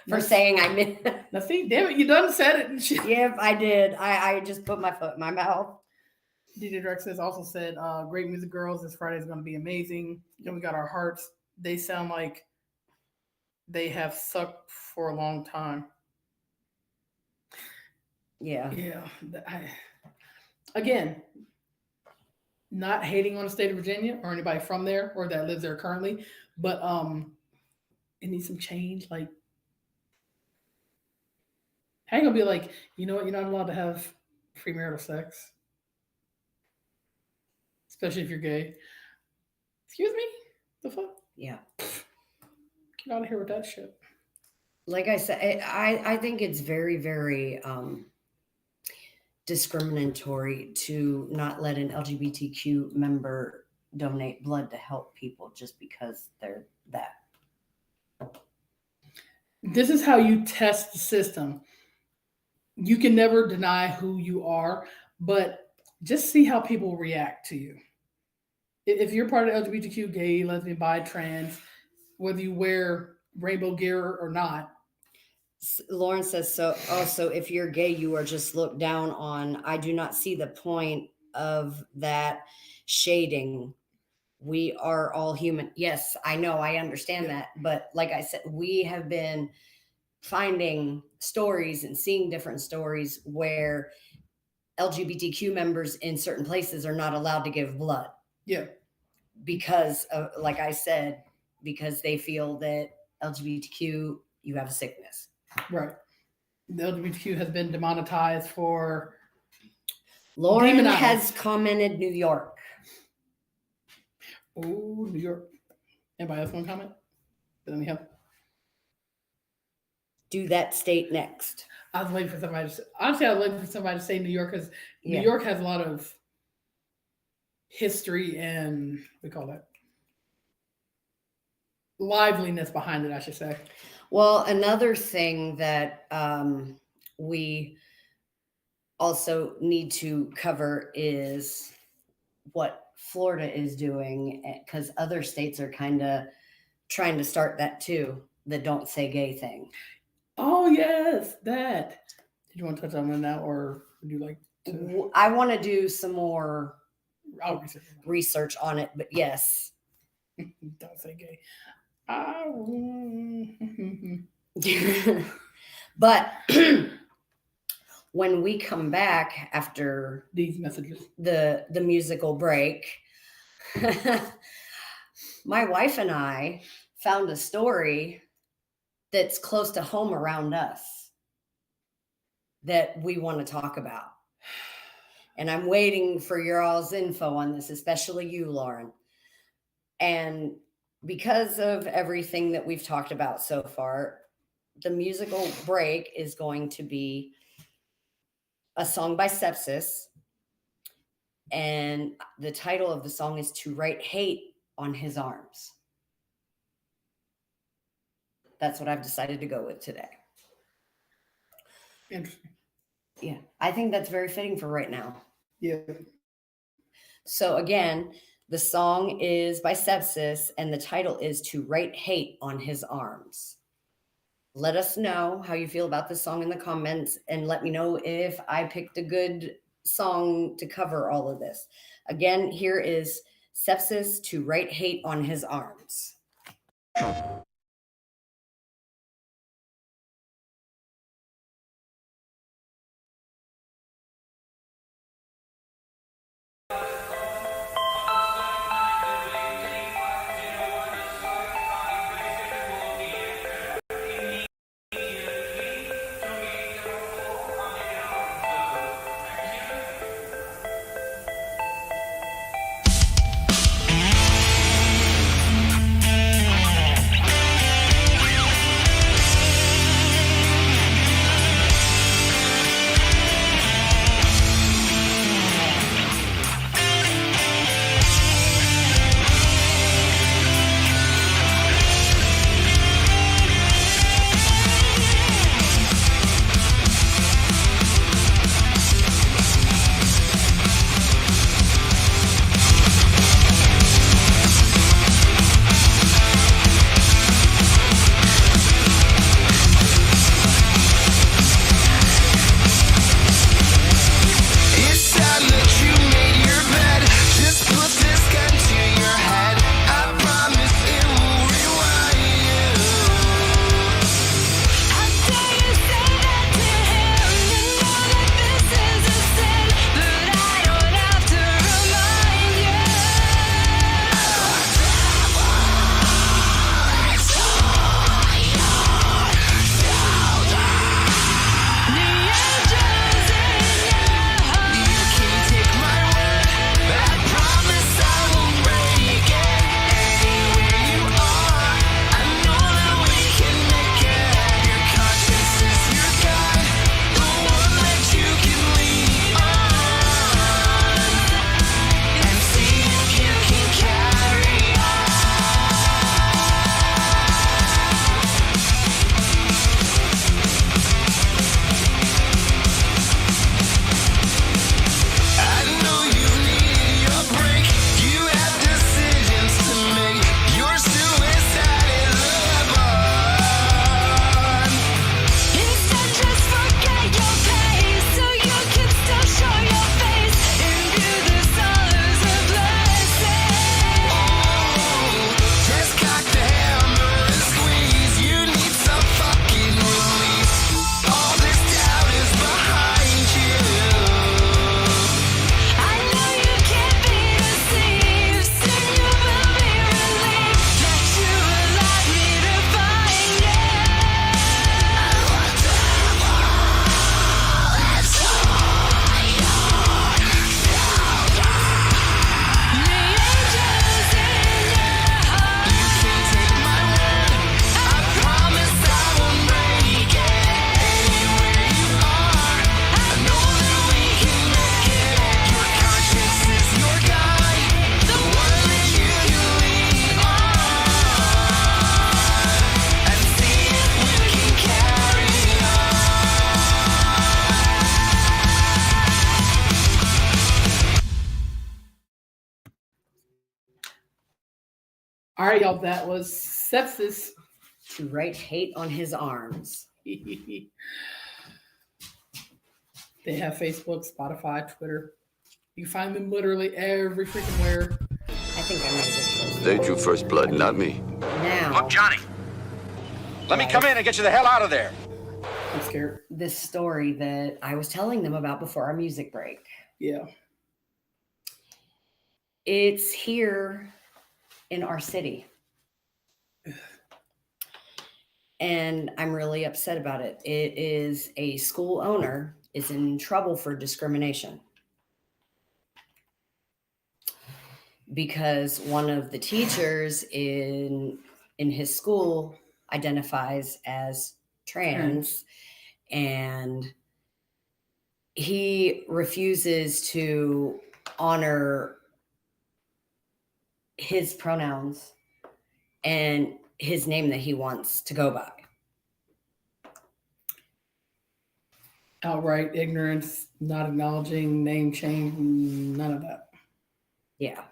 For saying I missed. Now see, damn it, you done said it. And shit. Yep, I did. I just put my foot in my mouth. DJ Draxis also said, great music, girls. This Friday is going to be amazing. Then we got our hearts. They sound like they have sucked for a long time. Yeah. Yeah. Again, not hating on the state of Virginia or anybody from there or that lives there currently, but it needs some change. Like, how you gonna be like, you know what, you're not allowed to have premarital sex, especially if you're gay. Excuse me? The fuck? Yeah. Get out of here with that shit. Like I said, I think it's very, very discriminatory to not let an LGBTQ member donate blood to help people just because they're that. This is how you test the system. You can never deny who you are, but just see how people react to you. If you're part of LGBTQ, gay, lesbian, bi, trans, whether you wear rainbow gear or not. Lauren says, so also if you're gay, you are just looked down on. I do not see the point of that shading. We are all human. Yes, I know, I understand that. But like I said, we have been finding stories and seeing different stories where LGBTQ members in certain places are not allowed to give blood. Yeah. Because of, like I said, because they feel that LGBTQ, you have a sickness. Right. The LGBTQ has been demonetized for. Lauren demonized. has commented New York. Oh, New York. Anybody else want to comment? Let me help. Do that state next. I was waiting for somebody to say, honestly, I was waiting for somebody to say New York because Yeah. New York has a lot of history and we call that liveliness behind it, I should say. Well, another thing that we also need to cover is what Florida is doing, because other states are kind of trying to start that too, the don't say gay thing. Oh, yes, that. Did you want to touch on that now, or would you like to? I want to do some more I'll research on it, but yes. Don't say gay. But when we come back after these messages, the musical break, my wife and I found a story that's close to home around us that we want to talk about. And I'm waiting for your all's info on this, especially you, Lauren. And because of everything that we've talked about so far, the musical break is going to be a song by Sepsis. And the title of the song is To Write Hate on His Arms. That's what I've decided to go with today. Interesting. Yeah, I think that's very fitting for right now. Yeah. So again, the song is by Sepsis and the title is To Write Hate on His Arms. Let us know how you feel about this song in the comments and let me know if I picked a good song to cover all of this. Again, here is Sepsis, To Write Hate on His Arms. All right, y'all. That was sepsis. To write hate on his arms. They have Facebook, Spotify, Twitter. You find them literally every freaking where. I think I made a good choice. They drew first blood, not me. Now, Look, Johnny. Let me come in and get you the hell out of there. I'm scared. this story that I was telling them about before our music break. Yeah. It's here in our city. And I'm really upset about it. It is a school owner is in trouble for discrimination because one of the teachers in his school identifies as trans, and he refuses to honor his pronouns and his name that he wants to go by. Outright ignorance, not acknowledging name change, none of that. Yeah.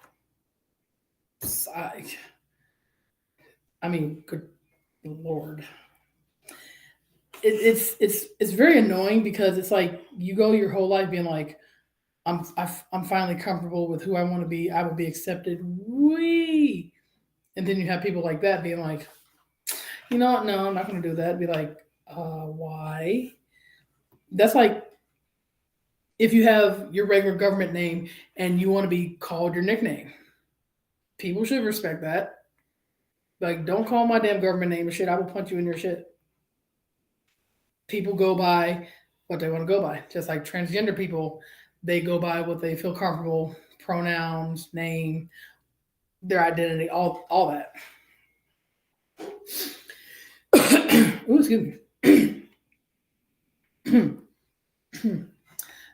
I mean, good Lord. It's very annoying because it's like you go your whole life being like, I'm finally comfortable with who I want to be. I will be accepted. Wee. And then you have people like that being like, you know what? No, I'm not going to do that. Be like, why? That's like if you have your regular government name and you want to be called your nickname. People should respect that. Like, don't call my damn government name and shit. I will punch you in your shit. People go by what they want to go by. Just like transgender people, they go by what they feel comfortable, pronouns, name, their identity, all that. Ooh, excuse me.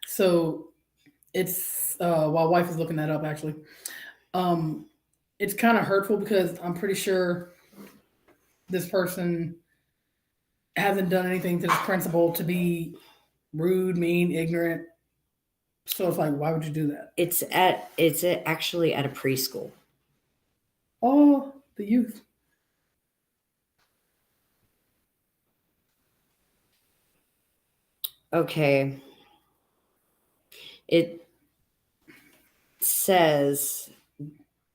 So it's while wife is looking that up actually. It's kind of hurtful because I'm pretty sure this person hasn't done anything to this principal to be rude, mean, ignorant. So it's like, why would you do that? It's actually at a preschool. Oh, the youth. Okay. It says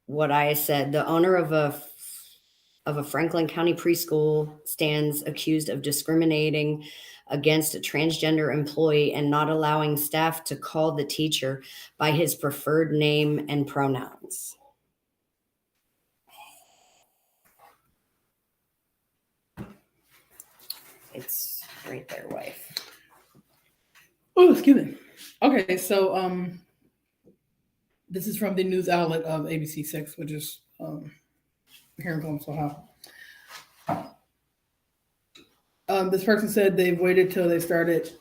what I said. The owner of a Franklin County preschool stands accused of discriminating against a transgender employee and not allowing staff to call the teacher by his preferred name and pronouns. It's right there, wife. Oh, excuse me. Okay, so this is from the news outlet of ABC6, which is here in Columbus, Ohio. This person said they've waited till they started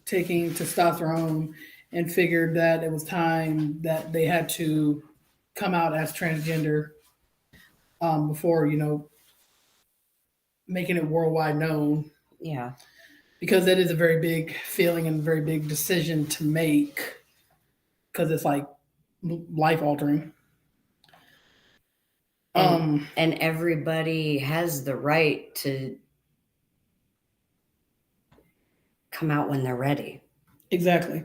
taking testosterone and figured that it was time that they had to come out as transgender before, making it worldwide known. Yeah. Because that is a very big feeling and very big decision to make because it's like life altering. And everybody has the right to come out when they're ready. Exactly.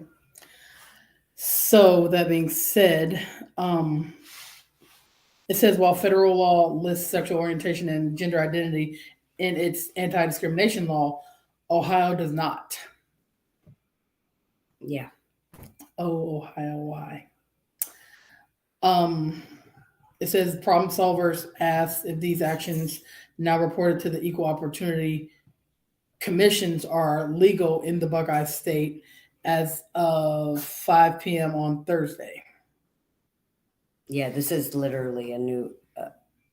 So that being said, it says while federal law lists sexual orientation and gender identity in its anti-discrimination law, Ohio does not. Yeah. Oh, Ohio, why? It says problem solvers asked if these actions now reported to the Equal Opportunity Commissions are legal in the Buckeye State as of 5 p.m. on Thursday. Yeah, this is literally a new,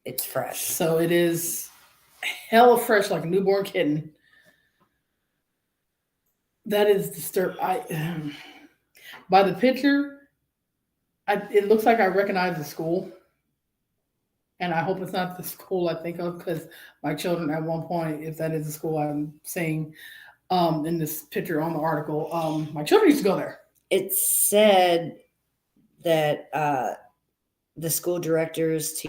it's fresh. So it is hella fresh like a newborn kitten. That is disturbing. By the picture, it looks like I recognize the school. And I hope it's not the school I think of because my children at one point, if that is the school I'm saying in this picture on the article, my children used to go there. It said that the school directors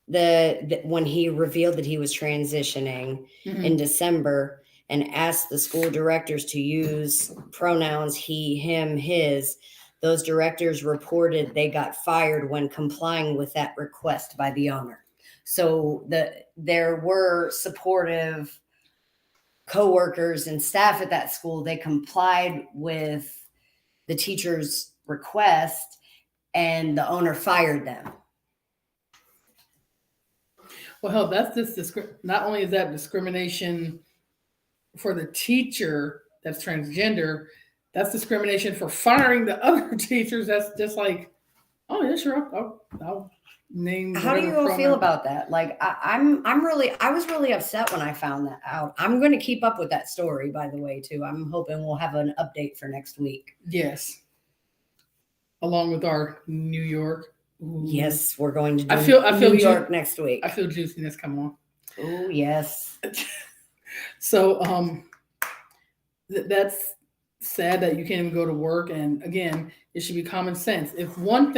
when he revealed that he was transitioning in December and asked the school directors to use pronouns he, him, his, those directors reported they got fired when complying with that request by the owner. So there were supportive coworkers and staff at that school. They complied with the teacher's request and the owner fired them. Well, hell, that's just not only is that discrimination for the teacher that's transgender, that's discrimination for firing the other teachers. That's just like, oh yeah, sure, I'll name. How do you all feel about that? Like, I was really upset when I found that out. I'm going to keep up with that story, by the way, too. I'm hoping we'll have an update for next week. Yes, along with our New York. Ooh. Yes, we're going to do I feel New York next week. I feel juiciness come on. Oh, yes. So that's sad that you can't even go to work. And again, it should be common sense. If one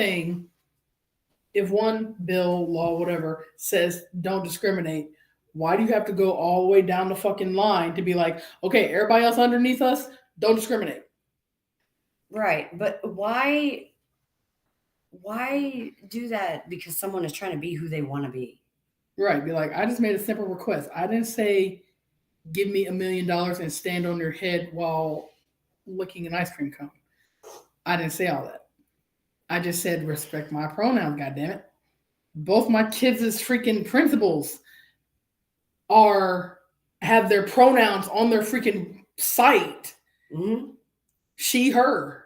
bill, law, whatever says don't discriminate, why do you have to go all the way down the fucking line to be like, okay, everybody else underneath us, don't discriminate? Right. But why do that? Because someone is trying to be who they want to be. Right. Be like, I just made a simple request. I didn't say give me $1 million and stand on your head while licking an ice cream cone. I didn't say all that. I just said respect my pronouns, goddammit. Both my kids' freaking principals have their pronouns on their freaking site. Mm-hmm. She, her.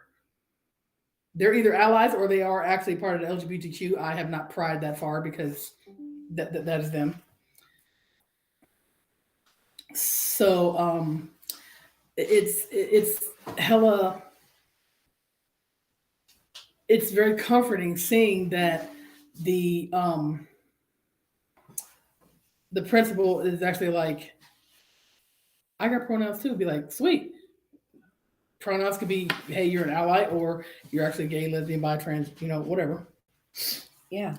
They're either allies or they are actually part of the LGBTQ. I have not pried that far because that is them. So it's hella. It's very comforting seeing that the principal is actually like, I got pronouns too. Be like, sweet. Pronouns could be, hey, you're an ally, or you're actually gay, lesbian, bi, trans, whatever. Yeah.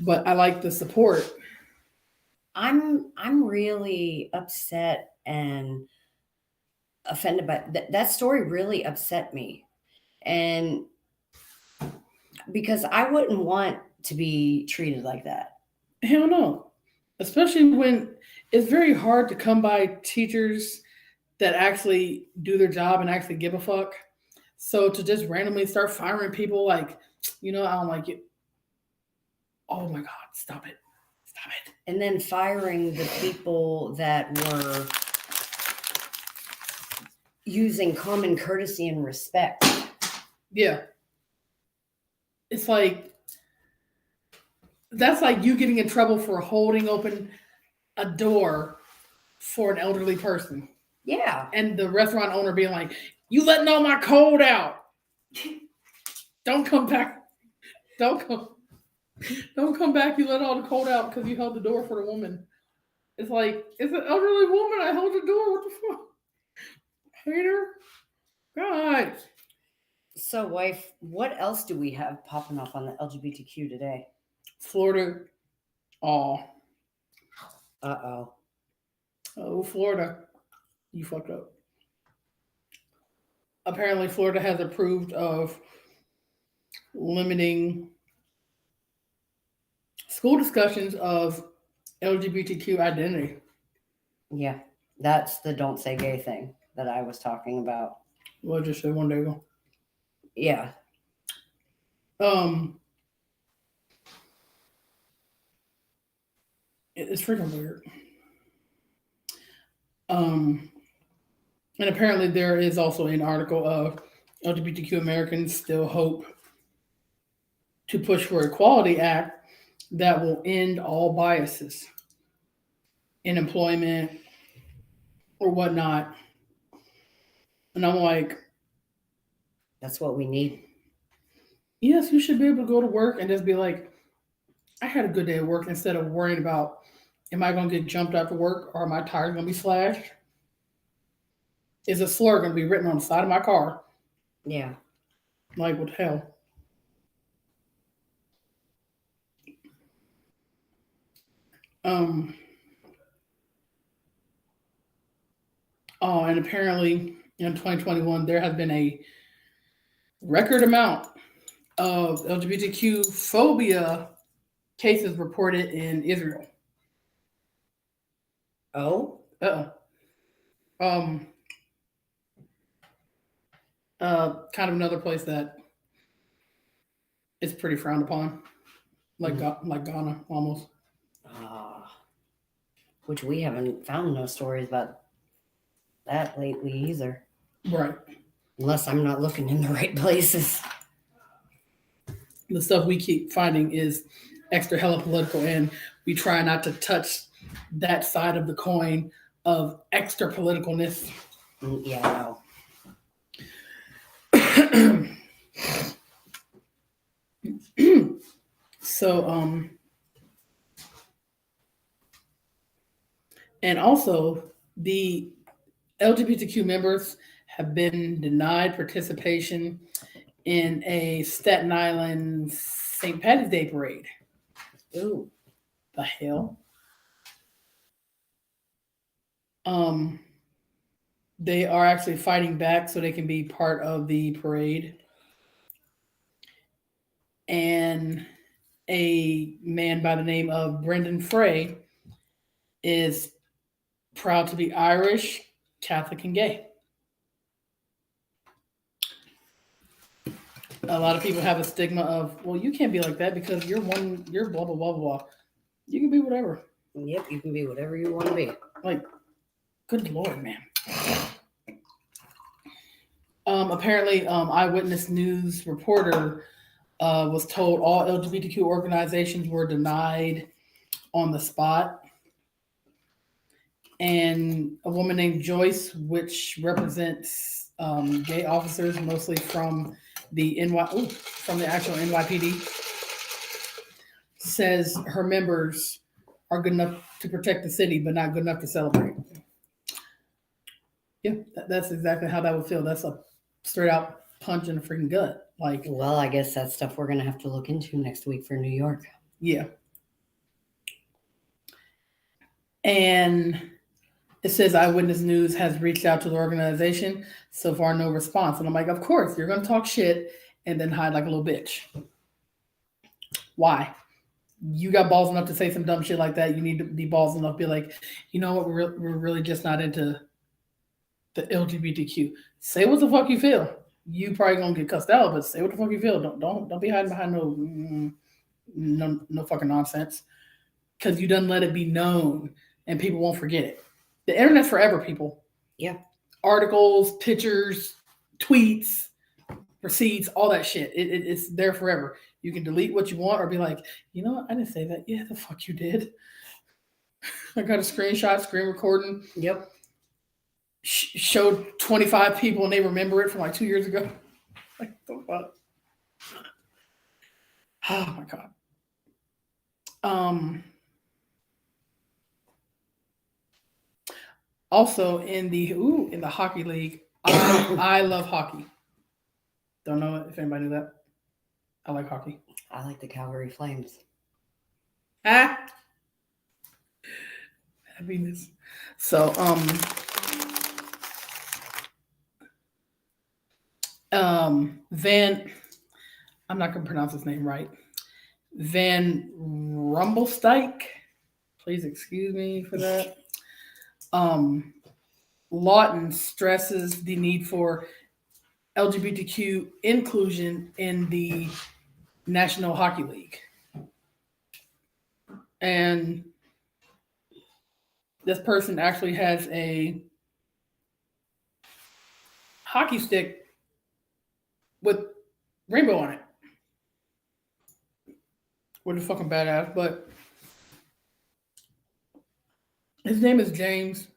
But I like the support. I'm really upset and offended by that story. Really upset me, and because I wouldn't want to be treated like that. Hell no. Especially when it's very hard to come by teachers that actually do their job and actually give a fuck. So to just randomly start firing people like, I don't like it. Oh my God, stop it. Stop it. And then firing the people that were using common courtesy and respect. Yeah. It's like, that's like you getting in trouble for holding open a door for an elderly person. Yeah. And the restaurant owner being like, you letting all my cold out. Don't come back. Don't come back. You let all the cold out because you held the door for the woman. It's like, it's an elderly woman. I held the door. What the fuck? Hater. God. So, wife, what else do we have popping up on the LGBTQ today? Florida. Oh. Uh-oh. Oh, Florida. You fucked up. Apparently, Florida has approved of limiting school discussions of LGBTQ identity. Yeah, that's the don't say gay thing that I was talking about. Well, I just said one day ago. Yeah. It's freaking weird. And apparently there is also an article of LGBTQ Americans still hope to push for Equality Act that will end all biases in employment or whatnot. And I'm like, that's what we need. Yes, you should be able to go to work and just be like, I had a good day at work, instead of worrying about, am I going to get jumped after work, or are my tires going to be slashed? Is a slur going to be written on the side of my car? Yeah. Like, what the hell? Oh, and apparently in 2021 there has been a record amount of LGBTQ phobia cases reported in Israel. Oh, Um, kind of another place that is pretty frowned upon, like like Ghana almost. which we haven't found no stories about that lately either. Right. Unless I'm not looking in the right places. The stuff we keep finding is extra hella political, and we try not to touch that side of the coin of extra politicalness. Yeah, So, and also the LGBTQ members have been denied participation in a Staten Island St. Patty's Day parade. Ooh. The hell? They are actually fighting back so they can be part of the parade. And a man by the name of Brendan Frey is proud to be Irish, Catholic, and gay. A lot of people have a stigma of, well, you can't be like that because you're blah, blah, blah, blah. You can be whatever. Yep, you can be whatever you want to be. Like, good Lord, man. Apparently, Eyewitness News reporter was told all LGBTQ organizations were denied on the spot. And a woman named Joyce, which represents gay officers, mostly from the actual NYPD, says her members are good enough to protect the city, but not good enough to celebrate. Yeah, that's exactly how that would feel. That's a straight out punch in the freaking gut. Like, well, I guess that's stuff we're gonna have to look into next week for New York. Yeah. And it says Eyewitness News has reached out to the organization. So far, no response. And I'm like, of course, you're going to talk shit and then hide like a little bitch. Why? You got balls enough to say some dumb shit like that. You need to be balls enough to be like, you know what? We're really just not into the LGBTQ. Say what the fuck you feel. You probably gonna get cussed out, but say what the fuck you feel. Don't be hiding behind no fucking nonsense. Because you done let it be known, and people won't forget it. The internet's forever, people. Yeah. Articles, pictures, tweets, receipts, all that shit. It's there forever. You can delete what you want or be like, you know what? I didn't say that. Yeah, the fuck you did. I got a screenshot, screen recording. Yep. Showed 25 people and they remember it from like 2 years ago. Like, the fuck? Oh my God. Also in the hockey league, I love hockey. Don't know if anybody knew that. I like hockey. I like the Calgary Flames. Happiness. So Van, I'm not gonna pronounce his name right. Van Rumblestyke. Please excuse me for that. Lawton stresses the need for LGBTQ inclusion in the National Hockey League. And this person actually has a hockey stick with rainbow on it. What a fucking badass. But his name is James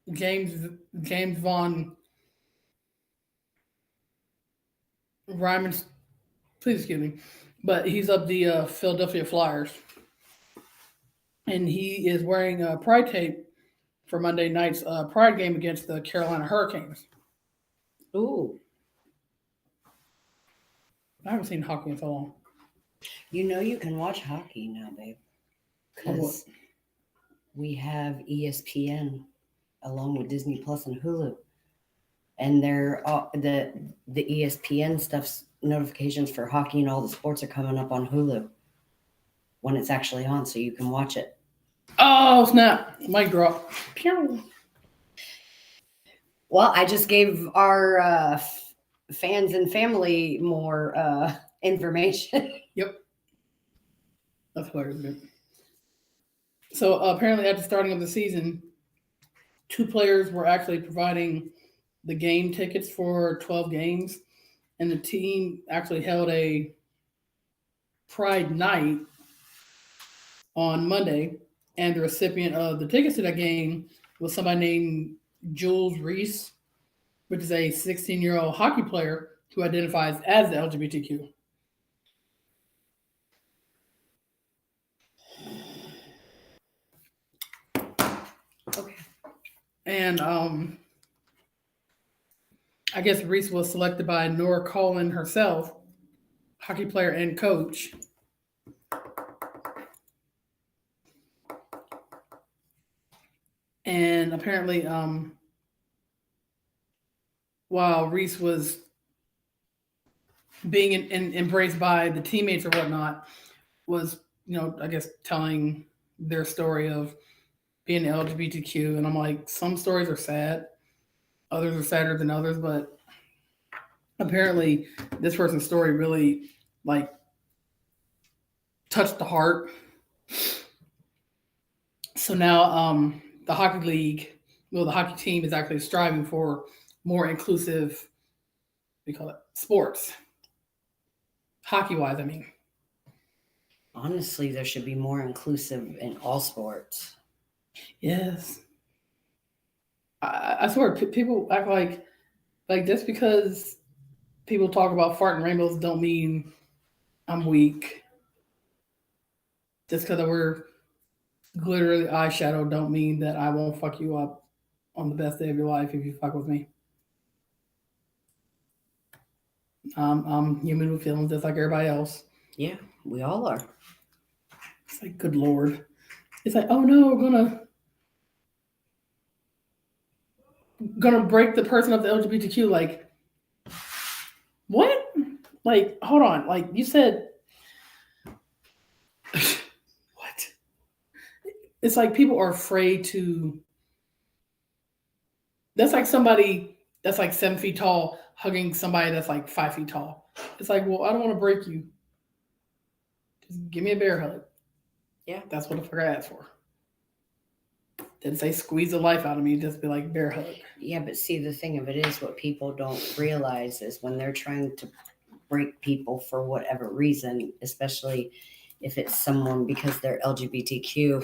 Von Ryman. Please excuse me. But he's of the Philadelphia Flyers. And he is wearing a pride tape for Monday night's pride game against the Carolina Hurricanes. Ooh. I haven't seen hockey in so long. You know you can watch hockey now, babe. Because we have ESPN along with Disney Plus and Hulu. And they're the ESPN stuff's notifications for hockey and all the sports are coming up on Hulu when it's actually on, so you can watch it. Oh snap! Mic drop. Pew. Well, I just gave our fans and family more information. Yep. That's hilarious, man. So apparently, at the starting of the season, 2 players were actually providing the game tickets for 12 games, and the team actually held a Pride night on Monday, and the recipient of the tickets to that game was somebody named Jules Reese, which is a 16-year-old hockey player who identifies as the LGBTQ. Okay. And I guess Reese was selected by Nora Colin herself, hockey player and coach. And apparently, while Reese was being embraced by the teammates or whatnot, was, I guess telling their story of being LGBTQ. And I'm like, some stories are sad, others are sadder than others, but apparently this person's story really like touched the heart. So now the hockey league, the hockey team is actually striving for more inclusive, we call it, sports. Hockey-wise, I mean. Honestly, there should be more inclusive in all sports. Yes. I swear, people act like just because people talk about farting rainbows don't mean I'm weak. Just because I wear glittery eyeshadow don't mean that I won't fuck you up on the best day of your life if you fuck with me. I'm human with feelings just like everybody else. Yeah, we all are. It's like, good Lord. It's like, oh no, we're gonna break the person of the LGBTQ. Like, what? Like, hold on. Like, you said, what? It's like people are afraid to. That's like somebody that's like 7 feet tall hugging somebody that's like 5 feet tall. It's like, well, I don't want to break you. Just give me a bear hug. Yeah. That's what the fuck I asked for. Didn't say squeeze the life out of me, just be like bear hug. Yeah, but see, the thing of it is what people don't realize is when they're trying to break people for whatever reason, especially if it's someone because they're LGBTQ,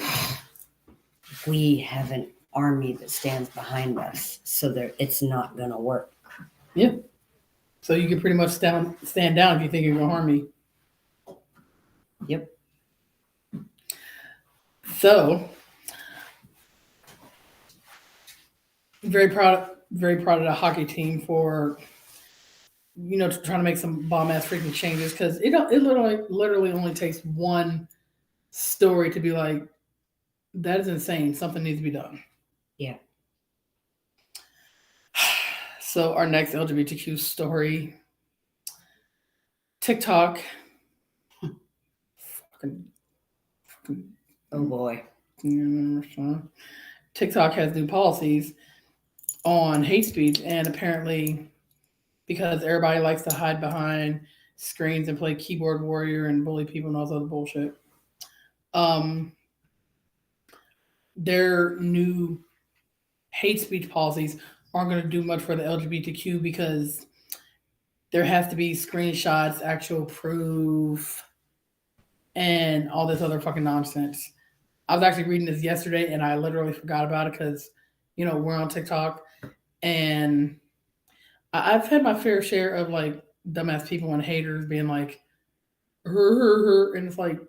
we have an army that stands behind us. So it's not going to work. Yeah. So you can pretty much stand down if you think you're going to harm me. Yep. So, very proud of the hockey team for, trying to make some bomb ass freaking changes, because it literally only takes one story to be like, that is insane. Something needs to be done. Yeah. So our next LGBTQ story, TikTok. fucking Oh boy. TikTok has new policies on hate speech, and apparently because everybody likes to hide behind screens and play keyboard warrior and bully people and all this other bullshit, their new hate speech policies aren't going to do much for the LGBTQ because there has to be screenshots, actual proof, and all this other fucking nonsense. I was actually reading this yesterday and I literally forgot about it because, we're on TikTok, and I've had my fair share of like dumbass people and haters being like, and it's like,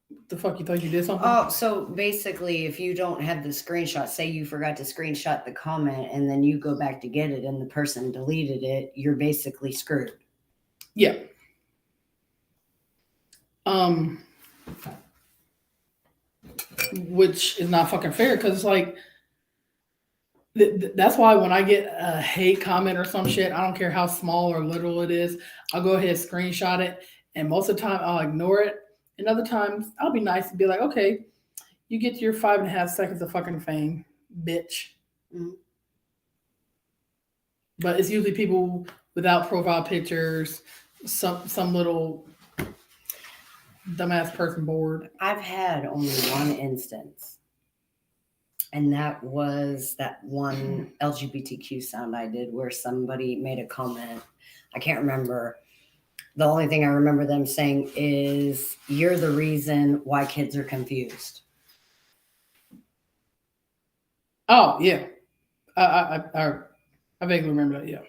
what the fuck, you thought you did something? Oh, so basically, if you don't have the screenshot, say you forgot to screenshot the comment and then you go back to get it and the person deleted it, you're basically screwed. Yeah. which is not fucking fair because it's like, that's why when I get a hate comment or some shit, I don't care how small or little it is, I'll go ahead and screenshot it. And most of the time I'll ignore it. And other times I'll be nice and be like, okay, you get your 5.5 seconds of fucking fame, bitch. Mm-hmm. But it's usually people without profile pictures, some little dumbass person bored. I've had only one instance. And that was that one LGBTQ sound I did where somebody made a comment. I can't remember. The only thing I remember them saying is, "You're the reason why kids are confused." Oh, yeah. I vaguely remember that, yeah.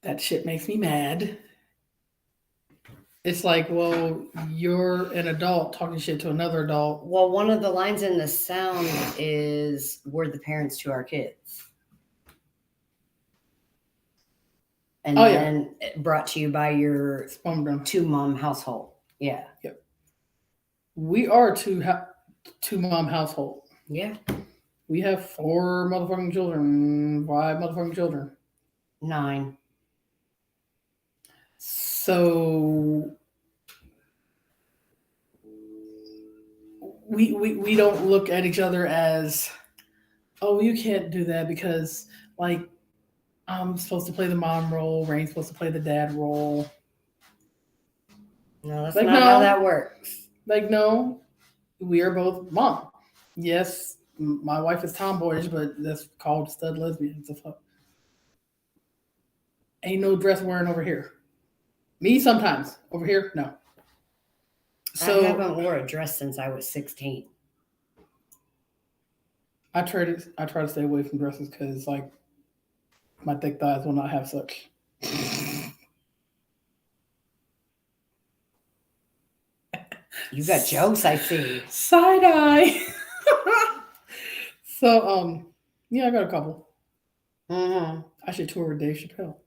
That shit makes me mad. It's like, well, you're an adult talking shit to another adult. Well, one of the lines in the sound is, "We're the parents to our kids." And then brought to you by your two-mom household. Yeah. Yep. We are two-mom household. Yeah. We have 4 motherfucking children, 5 motherfucking children. 9. So we don't look at each other as, oh, you can't do that because like I'm supposed to play the mom role, Rayne's supposed to play the dad role. No, that's like, not how that works. Like, no, we are both mom. Yes, my wife is tomboyish, but that's called stud lesbian. Ain't no dress wearing over here. Me sometimes. Over here, no. So I haven't wore a dress since I was 16. I try to stay away from dresses because like my thick thighs will not have such. You got jokes, I see. Side eye. So yeah, I got a couple. Mm-hmm. I should tour with Dave Chappelle.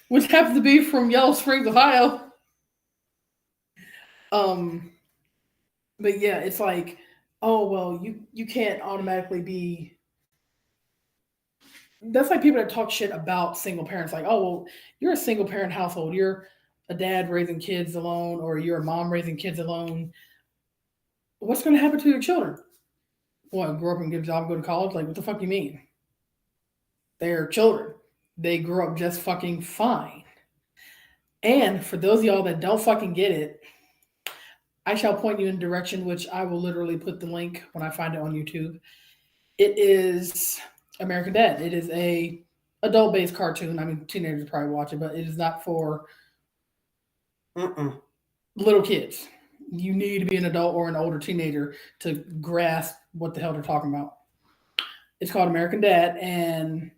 Which happens to be from Yellow Springs, Ohio. But yeah, it's like, oh well, you can't automatically be. That's like people that talk shit about single parents, like, oh well, you're a single parent household, you're a dad raising kids alone, or you're a mom raising kids alone. What's going to happen to your children? What, grow up and get a job, go to college? Like, what the fuck you mean? They're children. They grow up just fucking fine. And for those of y'all that don't fucking get it, I shall point you in a direction, which I will literally put the link when I find it on YouTube. It is American Dad. It is a adult-based cartoon. I mean, teenagers probably watch it, but it is not for little kids. You need to be an adult or an older teenager to grasp what the hell they're talking about. It's called American Dad, and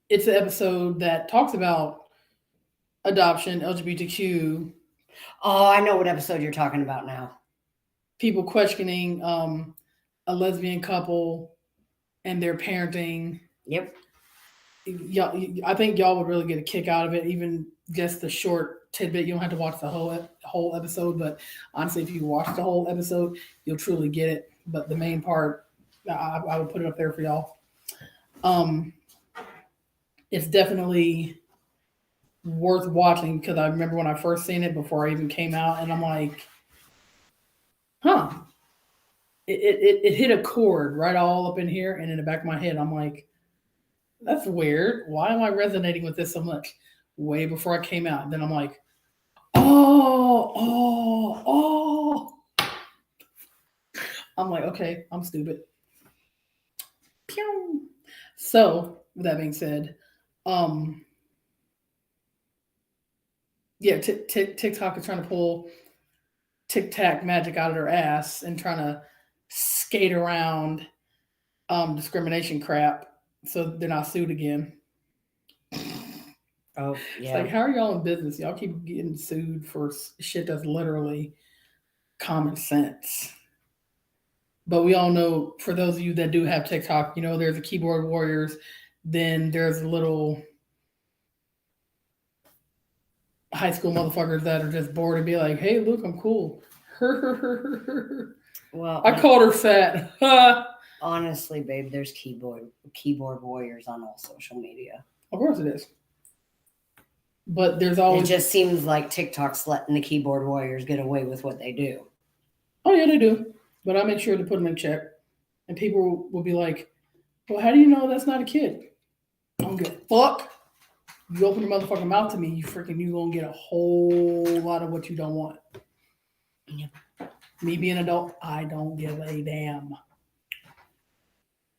it's an episode that talks about adoption, LGBTQ. Oh, I know what episode you're talking about now. People questioning a lesbian couple and their parenting. Yep. Y'all, I think y'all would really get a kick out of it, even just the short tidbit. You don't have to watch the whole episode, but honestly, if you watch the whole episode, you'll truly get it. But the main part, I will put it up there for y'all. It's definitely worth watching because I remember when I first seen it before I even came out, and I'm like, huh. It hit a chord right all up in here, and in the back of my head, I'm like, that's weird. Why am I resonating with this so much? Way before I came out. Then I'm like, oh. I'm like, okay, I'm stupid. Pew. So, with that being said, yeah, TikTok is trying to pull tic-tac magic out of their ass and trying to skate around discrimination crap so they're not sued again. Oh, yeah. It's like, how are y'all in business? Y'all keep getting sued for shit that's literally common sense. But we all know, for those of you that do have TikTok, you know, there's the keyboard warriors. Then there's a little high school motherfuckers that are just bored and be like, "Hey, look, I'm cool." Well, I called her fat. honestly, babe, there's keyboard warriors on all social media. Of course it is. But there's always. It just seems like TikTok's letting the keyboard warriors get away with what they do. Oh yeah, they do. But I make sure to put them in check. And people will be like, "Well, how do you know that's not a kid?" I don't give a fuck. You open your motherfucking mouth to me, you gonna get a whole lot of what you don't want. Yeah. Me being an adult, I don't give a damn.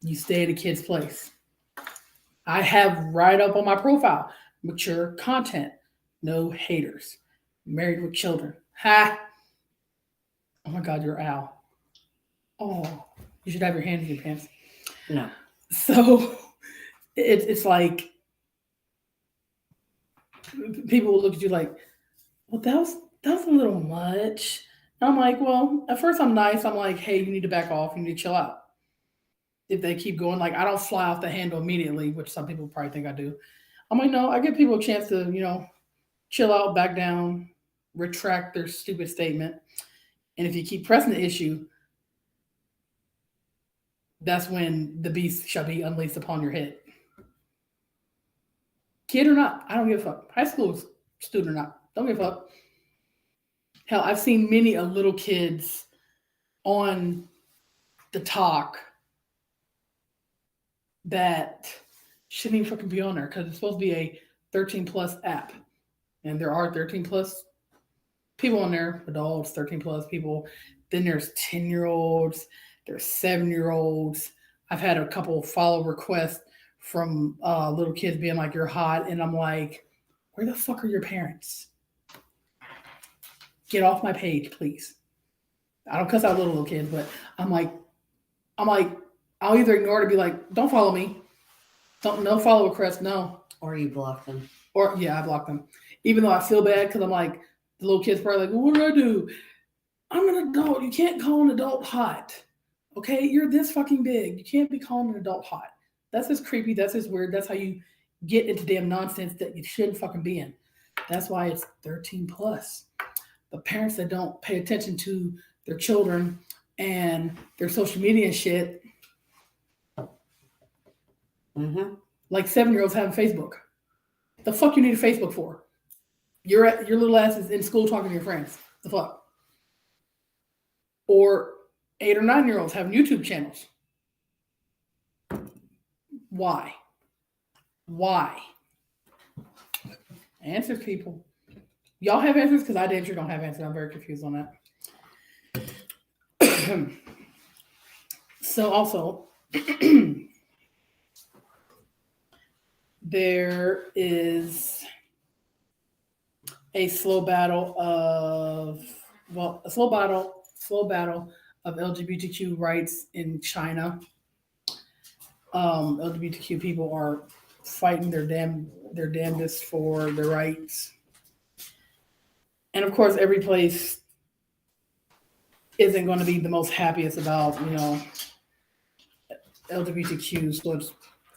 You stay at a kid's place. I have right up on my profile, mature content, no haters, married with children. Ha! Oh my God, you're Al. Oh, you should have your hands in your pants. No. So it's like people will look at you like, well, that was a little much. And I'm like, well, at first I'm nice. I'm like, hey, you need to back off. You need to chill out. If they keep going, like I don't fly off the handle immediately, which some people probably think I do. I'm like, no, I give people a chance to, chill out, back down, retract their stupid statement. And if you keep pressing the issue, that's when the beast shall be unleashed upon your head. Kid or not, I don't give a fuck. High school student or not, don't give a fuck. Hell, I've seen many little kids on the talk that shouldn't even fucking be on there because it's supposed to be a 13 plus app. And there are 13 plus people on there, adults, 13 plus people. Then there's 10-year-olds, there's 7-year-olds. I've had a couple follow requests from little kids being like, you're hot. And I'm like, where the fuck are your parents? Get off my page, please. I don't cuss out little kids, but I'm like, I'll either ignore it or be like, don't follow me. No follow request, no. Or you block them. Or yeah, I block them. Even though I feel bad because I'm like, the little kid's probably like, well, what do I do? I'm an adult. You can't call an adult hot. Okay, you're this fucking big. You can't be calling an adult hot. That's just creepy. That's just weird. That's how you get into damn nonsense that you shouldn't fucking be in. That's why it's 13 plus. The parents that don't pay attention to their children and their social media and shit. Mm-hmm. Like 7-year-olds having Facebook. The fuck you need a Facebook for? Your little ass is in school talking to your friends. The fuck? Or 8 or 9-year-olds having YouTube channels. Why? Answers, people. Y'all have answers? Because I damn sure don't have answers. I'm very confused on that. So also, there is a slow battle of LGBTQ rights in China. LGBTQ people are fighting their damnedest for their rights. And of course, every place isn't going to be the most happiest about, LGBTQ. So it's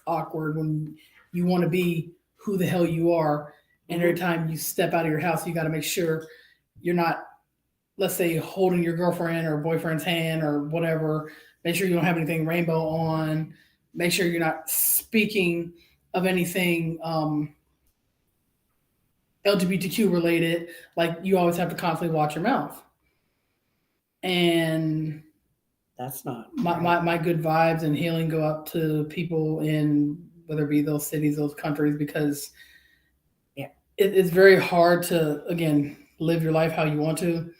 awkward when you want to be who the hell you are. And every time you step out of your house, you got to make sure you're not, let's say, holding your girlfriend or boyfriend's hand or whatever. Make sure you don't have anything rainbow on. Make sure you're not speaking of anything LGBTQ related. Like you always have to constantly watch your mouth. And that's not my good vibes and healing go up to people in whether it be those cities, those countries, because it's very hard to, again, live your life how you want to.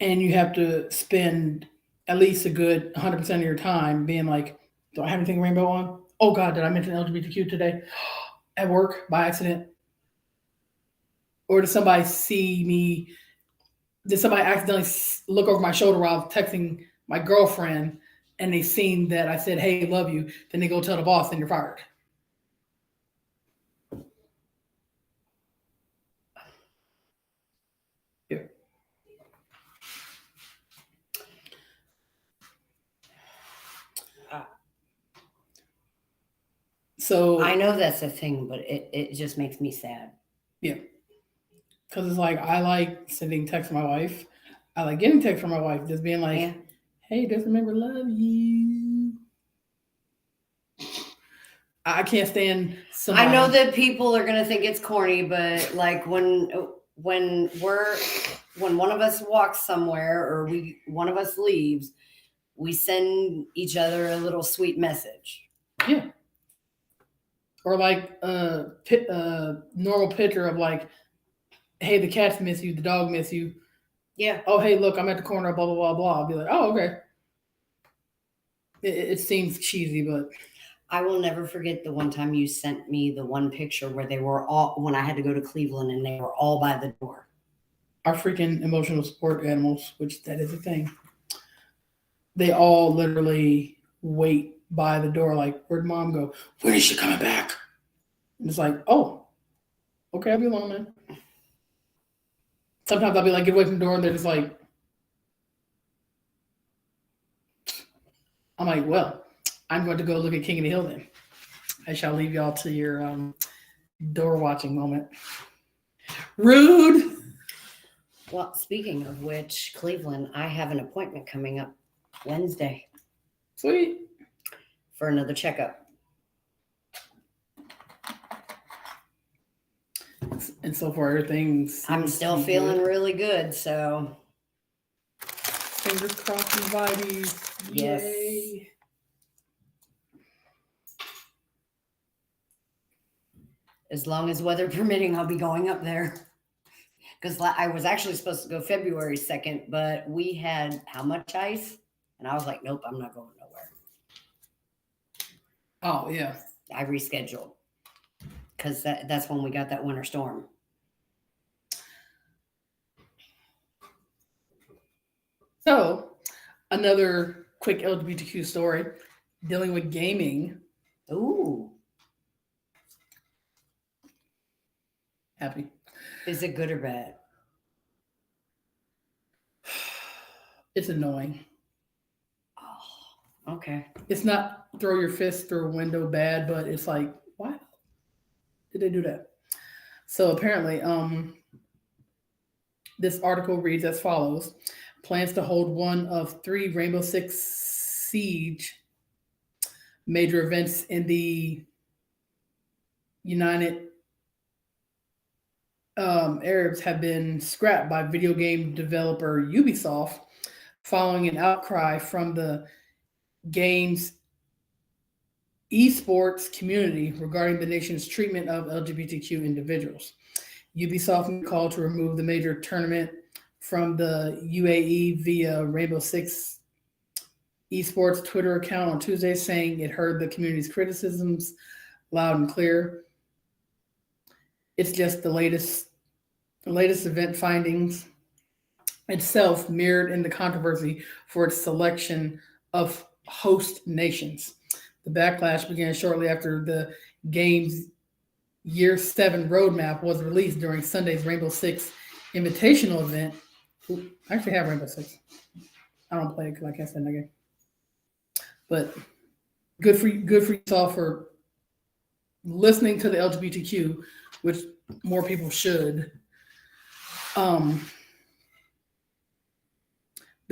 And you have to spend at least a good 100% of your time being like, do I have anything rainbow on? Oh God, did I mention LGBTQ today at work by accident? Or did somebody see me? Did somebody accidentally look over my shoulder while I was texting my girlfriend and they seen that I said, hey, love you. Then they go tell the boss and you're fired. Yeah. So I know that's a thing, but it just makes me sad. Yeah. Because it's like, I like sending texts from my wife. I like getting texts from my wife. Just being like, Yeah. hey, just remember, love you. I can't stand somebody. I know that people are gonna think it's corny, but like when one of us walks somewhere or one of us leaves, we send each other a little sweet message. Yeah. Or like normal picture of like, hey, the cats miss you, the dog miss you. Yeah. Oh, hey, look, I'm at the corner, blah, blah, blah, blah. I'll be like, oh, okay. It seems cheesy, but I will never forget the one time you sent me the one picture where they were all, when I had to go to Cleveland and they were all by the door. our freaking emotional support animals, which that is a thing, they all literally wait by the door like, where'd mom go? When is she coming back? And it's like, oh, okay, I'll be alone then. Sometimes I'll be like, get away from the door, and they're just like, I'm like, well, I'm going to go look at King of the Hill then. I shall leave y'all to your door watching moment. Rude. Well, speaking of which, Cleveland, I have an appointment coming up Wednesday Sweet. for another checkup. And so far, everything. I'm still feeling really good, so fingers crossed and vibes. Yes. Yay. as long as weather permitting, I'll be going up there. Because I was actually supposed to go February 2nd, but we had how much ice? And I was like, nope, I'm not going nowhere. Oh, yeah. I rescheduled because that's when we got that winter storm. So, another quick LGBTQ story dealing with gaming. Ooh. Happy. Is it good or bad? It's annoying. Oh, okay. It's not throw your fist through a window bad, but it's like, why did they do that? So apparently, this article reads as follows: plans to hold one of 3 Rainbow Six Siege major events in the United Arabs have been scrapped by video game developer Ubisoft following an outcry from the game's esports community regarding the nation's treatment of LGBTQ individuals. Ubisoft called to remove the major tournament from the UAE via Rainbow Six Esports Twitter account on Tuesday, saying it heard the community's criticisms loud and clear. It's just the latest event findings itself mirrored in the controversy for its selection of host nations. The backlash began shortly after the game's Year 7 roadmap was released during Sunday's Rainbow Six Invitational event. Ooh, I actually have Rainbow Six. I don't play it because I can't stand that game. But good for you all for listening to the LGBTQ, which more people should. The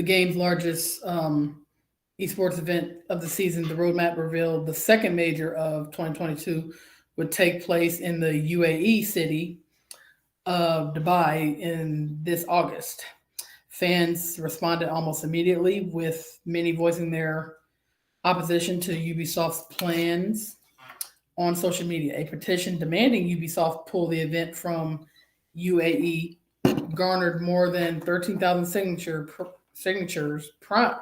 game's largest esports event of the season, the roadmap revealed the second major of 2022 would take place in the UAE city of Dubai in this August. Fans responded almost immediately, with many voicing their opposition to Ubisoft's plans on social media. A petition demanding Ubisoft pull the event from UAE garnered more than 13,000 signatures prior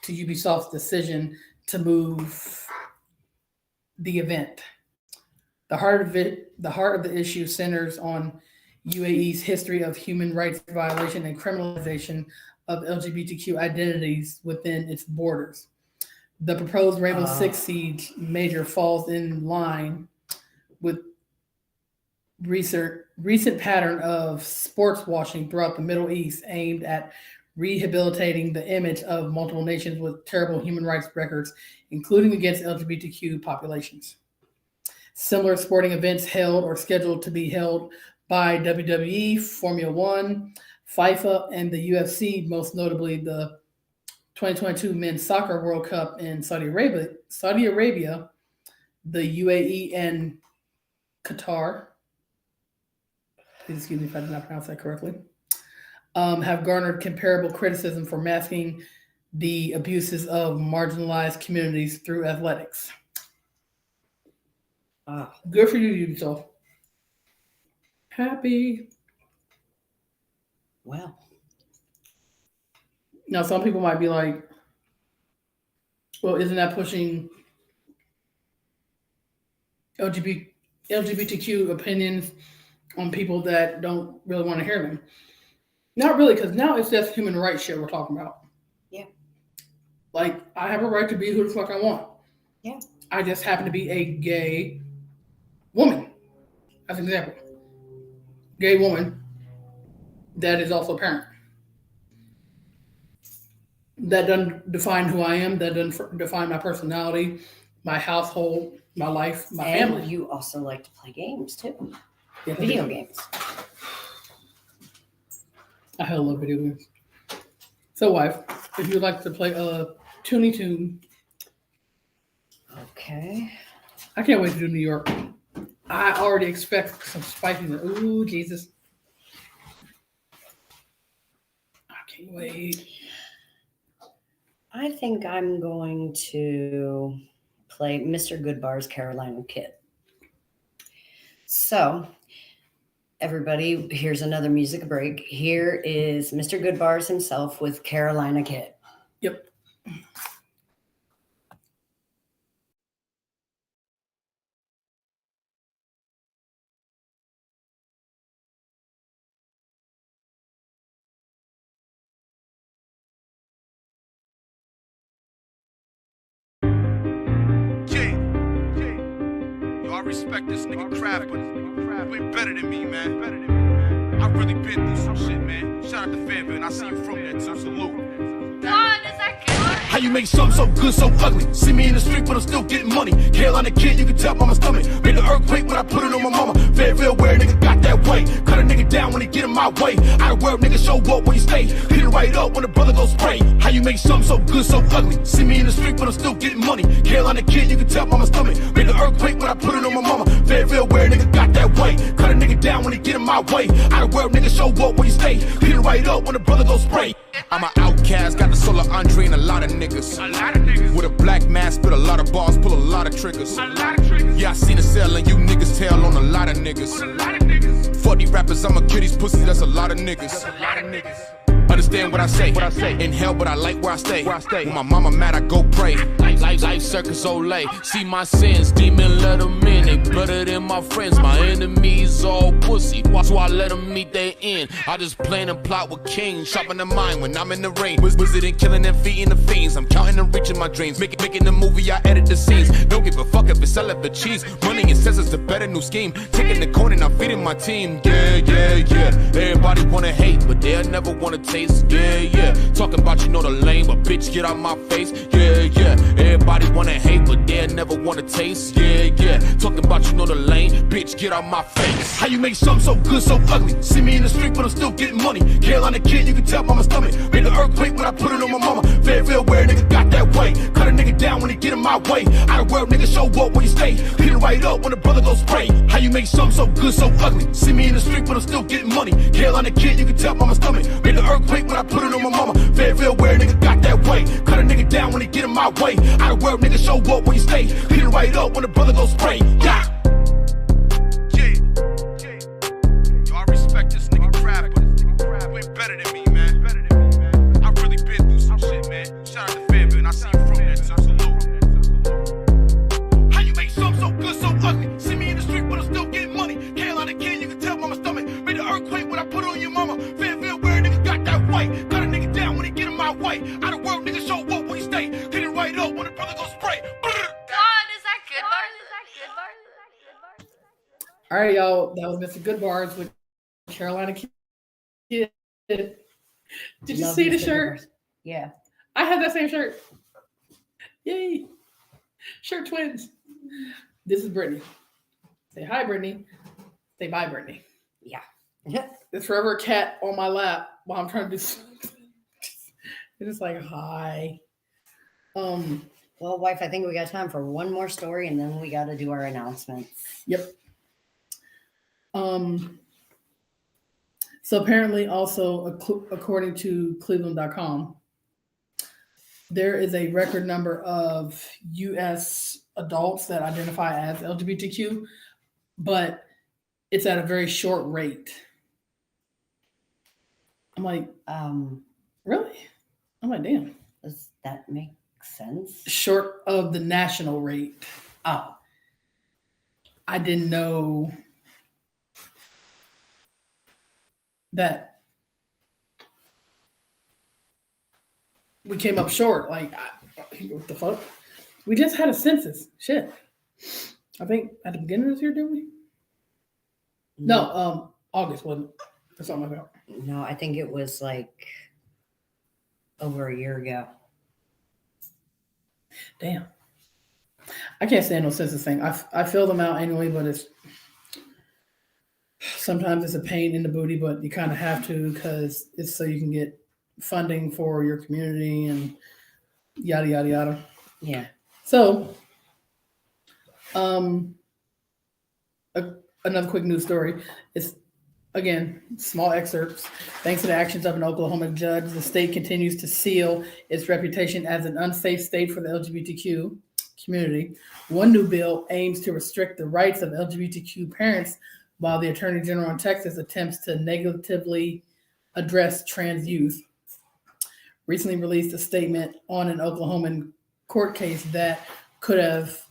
to Ubisoft's decision to move the event. The heart of the issue centers on UAE's history of human rights violation and criminalization of LGBTQ identities within its borders. The proposed Rainbow Six Siege major falls in line with recent pattern of sports washing throughout the Middle East aimed at rehabilitating the image of multiple nations with terrible human rights records, including against LGBTQ populations. Similar sporting events held or scheduled to be held by WWE, Formula One, FIFA, and the UFC, most notably the 2022 Men's Soccer World Cup in Saudi Arabia, the UAE, and Qatar. Please excuse me if I did not pronounce that correctly. Have garnered comparable criticism for masking the abuses of marginalized communities through athletics. Good for you, Ubisoft. Happy. Well. Now, some people might be like, well, isn't that pushing LGBTQ opinions on people that don't really want to hear them? Not really, because now it's just human rights shit we're talking about. Yeah. Like, I have a right to be who the fuck I want. Yeah. I just happen to be a gay woman, as an example. Gay woman that is also a parent. That doesn't define who I am. That doesn't define my personality, my household, my life, my family. And you also like to play games too. Yeah, Video games. I hell love video games. So, wife, if you'd like to play Toonie Toon. Okay. I can't wait to do New York. I already expect some spiciness. Ooh, Jesus. I can't wait. I think I'm going to play Mr. Goodbar's Carolina Kid. So, everybody, here's another music break. Here is Mr. Goodbars himself with Carolina Kid. Yep. I respect this nigga craft, but you ain't better than me, man. I've really been through some shit, man. Shout out to Fayetteville, and I see you from there too. Salute. God, is that good? How you make something so good, so ugly? See me in the street, but I'm still getting money. Carolina Kid, you can tell by my stomach. Made an earthquake when I put it on my mama. Fayetteville, where a nigga got that way. Cut a nigga down when he get in my way. Out of world, nigga, show up where you stay. Hit it right up when the brother goes spray. How you make something so good, so ugly? See me in the street, but I'm still getting money. Carolina Kid, you can tell by my stomach. Made an earthquake when I put it on my mama. Fayetteville, where a nigga got that way. Cut a nigga down when he get in my way. Out of world, nigga, show up where you stay. Hit it right up when the brother goes spray. I'm an outcast, got the soul of Andre and a lot of niggas. With a black mask, spit a lot of bars, pull a lot of triggers. Yeah, I seen a cell and you niggas tell on a lot of niggas. For these rappers, I'ma kill these pussies, that's a lot of niggas. Understand what I say. In hell, but I like where I stay. When my mama mad, I go pray. Life circus Olay. See my sins, demon let them in. They better than my friends. My enemies all pussy. So I let them meet their end. I just plan and plot with kings. Sharpen the mind when I'm in the rain. Wizarding, killing and feeding the fiends. I'm counting and reaching my dreams. Making the movie, I edit the scenes. Don't give a fuck if it's selling the cheese. Money and sense is the better new scheme. Taking the coin and I'm feeding my team. Yeah. Everybody wanna hate, but they'll never wanna taste. Yeah. Talking about you know the lane, but bitch get out my face. Yeah. Everybody wanna hate, but they'll never wanna taste. Yeah. Talking about you know the lane, bitch get out my face. How you make something so good, so ugly? See me in the street, but I'm still getting money. Carolina Kid, you can tell by my stomach. Made an earthquake when I put it on my mama. Fayetteville, where a nigga got that way. Cut a nigga down when he get in my way. Out of world, nigga, show up where you stay. Hit it right up when the brother goes spray. How you make something so good, so ugly? See me in the street, but I'm still getting money. Carolina Kid, you can tell by my stomach. Made an earthquake when I put it on my mama. Fayetteville, where a nigga got that way. Cut a nigga down when he get in my way. Out of world, nigga, show up where you stay. Hit it right up when the brother goes spray. Yeah. Yo, I respect this nigga crap, but you ain't better than me, man. I've really been through some shit, man. Shout out to Fayetteville, and I see you from there too. Salute. How you make something so good, so ugly? See me in the street, but I'm still getting money. Carolina Kid, you can tell by my stomach. Made an earthquake when I put it on your mama. Fayetteville, where a nigga got that way. Cut a nigga down when he get in my way. Out of world, nigga, show up where you stay. Hit it right up when the brother goes spray. God, is that good bars? All right, y'all. That was Mr. Goodbars with Carolina Kid. Did you Love see the Mr. shirt? Goodbars. Yeah. I had that same shirt. Yay. Shirt twins. This is Brittany. Say hi, Brittany. Say bye, Brittany. Yeah. There's forever a cat on my lap while I'm trying to do something. It's just like hi. Well, wife, I think we got time for one more story, and then we got to do our announcements. Yep. So apparently, also according to Cleveland.com, there is a record number of U.S. adults that identify as LGBTQ, but it's at a very short rate. I'm like, really? I'm like, damn. Does that make sense? Short of the national rate. Oh, I didn't know that we came up short. Like, what the fuck? We just had a census. Shit. I think at the beginning of this year, didn't we? No, August wasn't it? Or something like that. no, I think it was like over a year ago. Damn. I can't stand no census thing. I fill them out anyway, but it's sometimes it's a pain in the booty, but you kind of have to because it's so you can get funding for your community and yada yada yada. Yeah. So, another quick news story. It's again small excerpts. Thanks to the actions of an Oklahoma judge, the state continues to seal its reputation as an unsafe state for the LGBTQ community. One new bill aims to restrict the rights of LGBTQ parents, while the Attorney General in Texas attempts to negatively address trans youth. Recently released a statement on an Oklahoman court case that could have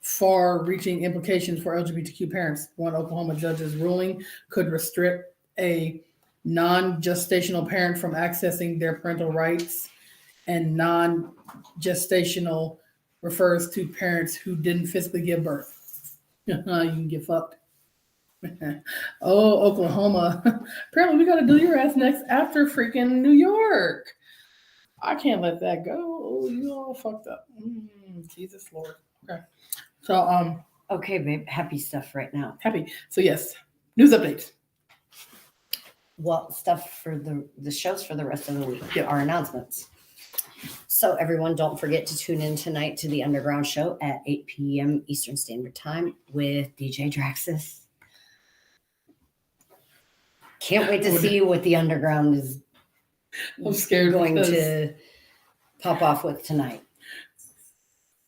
far-reaching implications for LGBTQ parents. One Oklahoma judge's ruling could restrict a non-gestational parent from accessing their parental rights, and non-gestational refers to parents who didn't physically give birth. You can get fucked. Oh, Oklahoma. Apparently we got to do your ass next after freaking New York. I can't let that go. Oh, you all fucked up. Jesus Lord. Okay. So, Okay, babe. Happy stuff right now. happy. So yes, news updates. Well, stuff for the shows for the rest of the week. Yep. Our announcements. So everyone, don't forget to tune in tonight to the Underground Show at 8 p.m. Eastern Standard Time with DJ Draxus. Can't wait to see what the Underground is I'm scared going because- to pop off with tonight.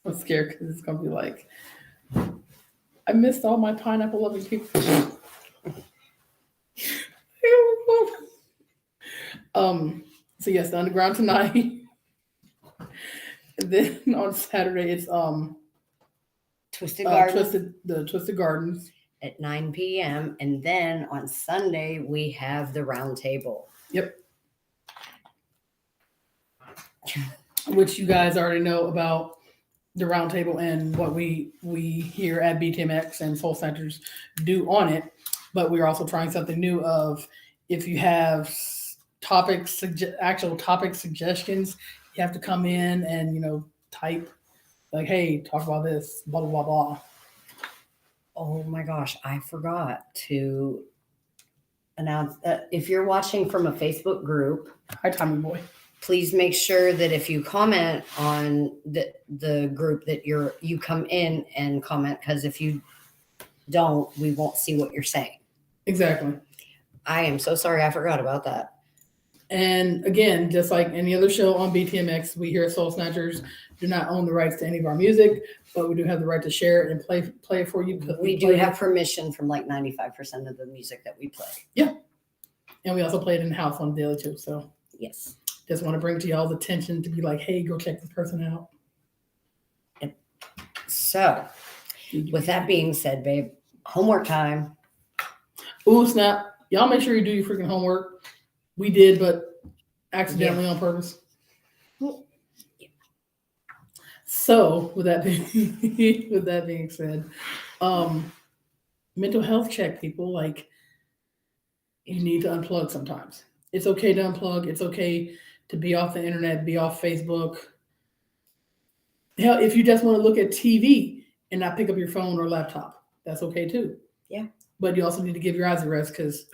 I'm scared because it's gonna be like, I missed all my pineapple loving people. So yes, the Underground tonight. And then on Saturday it's Twisted Garden Twisted Gardens. at 9 p.m. And then on Sunday, we have the Round Table. Yep. Which you guys already know about the Round Table and what we here at BTMX and Soul Snatchers do on it. But we're also trying something new of if you have actual topic suggestions, you have to come in and, type like, hey, talk about this, blah, blah, blah, blah. Oh my gosh, I forgot to announce that if you're watching from a Facebook group, Hi, Tommy boy. please make sure that if you comment on the group that you come in and comment, because if you don't, we won't see what you're saying. Exactly. I am so sorry, I forgot about that. And again, just like any other show on BTMX, we here at Soul Snatchers do not own the rights to any of our music, but we do have the right to share it and play it for you. Because We do have permission from like 95% of the music that we play. Yeah. And we also play it in house on daily too. So Yes. just want to bring to y'all's attention to be like, hey, go check this person out. So with that being said, babe, homework time. Ooh, snap. Y'all make sure you do your freaking homework. We did, but accidentally on purpose. So with that being said, mental health check, people. Like, you need to unplug sometimes. It's okay to unplug. It's okay to be off the internet, be off Facebook. Hell, if you just want to look at TV and not pick up your phone or laptop, That's okay too. Yeah. But you also need to give your eyes a rest because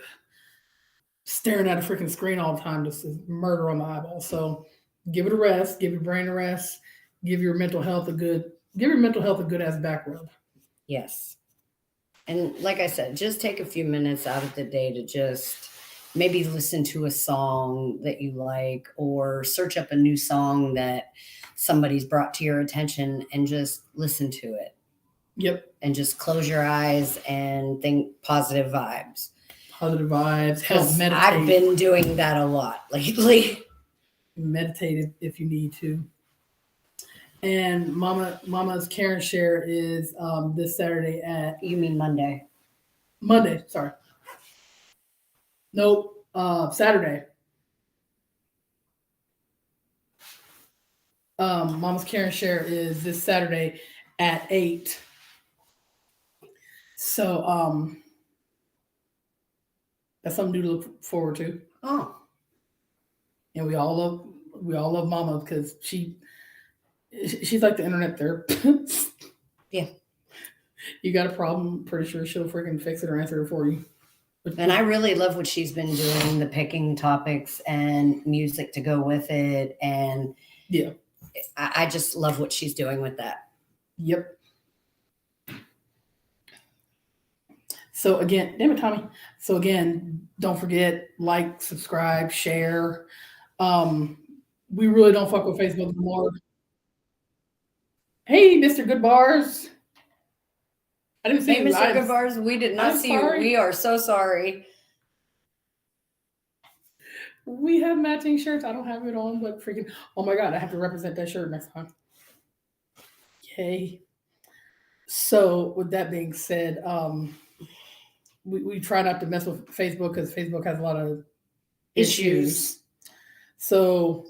staring at a freaking screen all the time just is murder on the eyeball. So give it a rest, give your brain a rest, give your mental health a good ass back rub. Yes. And like I said, just take a few minutes out of the day to just maybe listen to a song that you like, or search up a new song that somebody's brought to your attention and just listen to it. Yep. And just close your eyes and think positive vibes. Positive vibes. Help meditate. I've been doing that a lot lately. Meditate if you need to. And Mama's Karen Share is this Saturday at... You mean Monday? Monday, sorry. Nope, Saturday. Mama's Karen Share is this Saturday at 8. So that's something new to look forward to. Oh. And we all love Mama because she's like the internet therapist. Yeah. You got a problem, pretty sure she'll freaking fix it or answer it for you. And I really love what she's been doing, the picking topics and music to go with it. And yeah, I just love what she's doing with that. Yep. So again, damn it, Tommy. So again, don't forget, like, subscribe, share. We really don't fuck with Facebook anymore. Hey, Mr. Good Bars. I didn't see Hey, you. Mr. Good Bars, we did not see you. We are so sorry. We have matching shirts. I don't have it on, but freaking, oh my God, I have to represent that shirt next time. Yay. So with that being said, we try not to mess with Facebook because Facebook has a lot of issues. So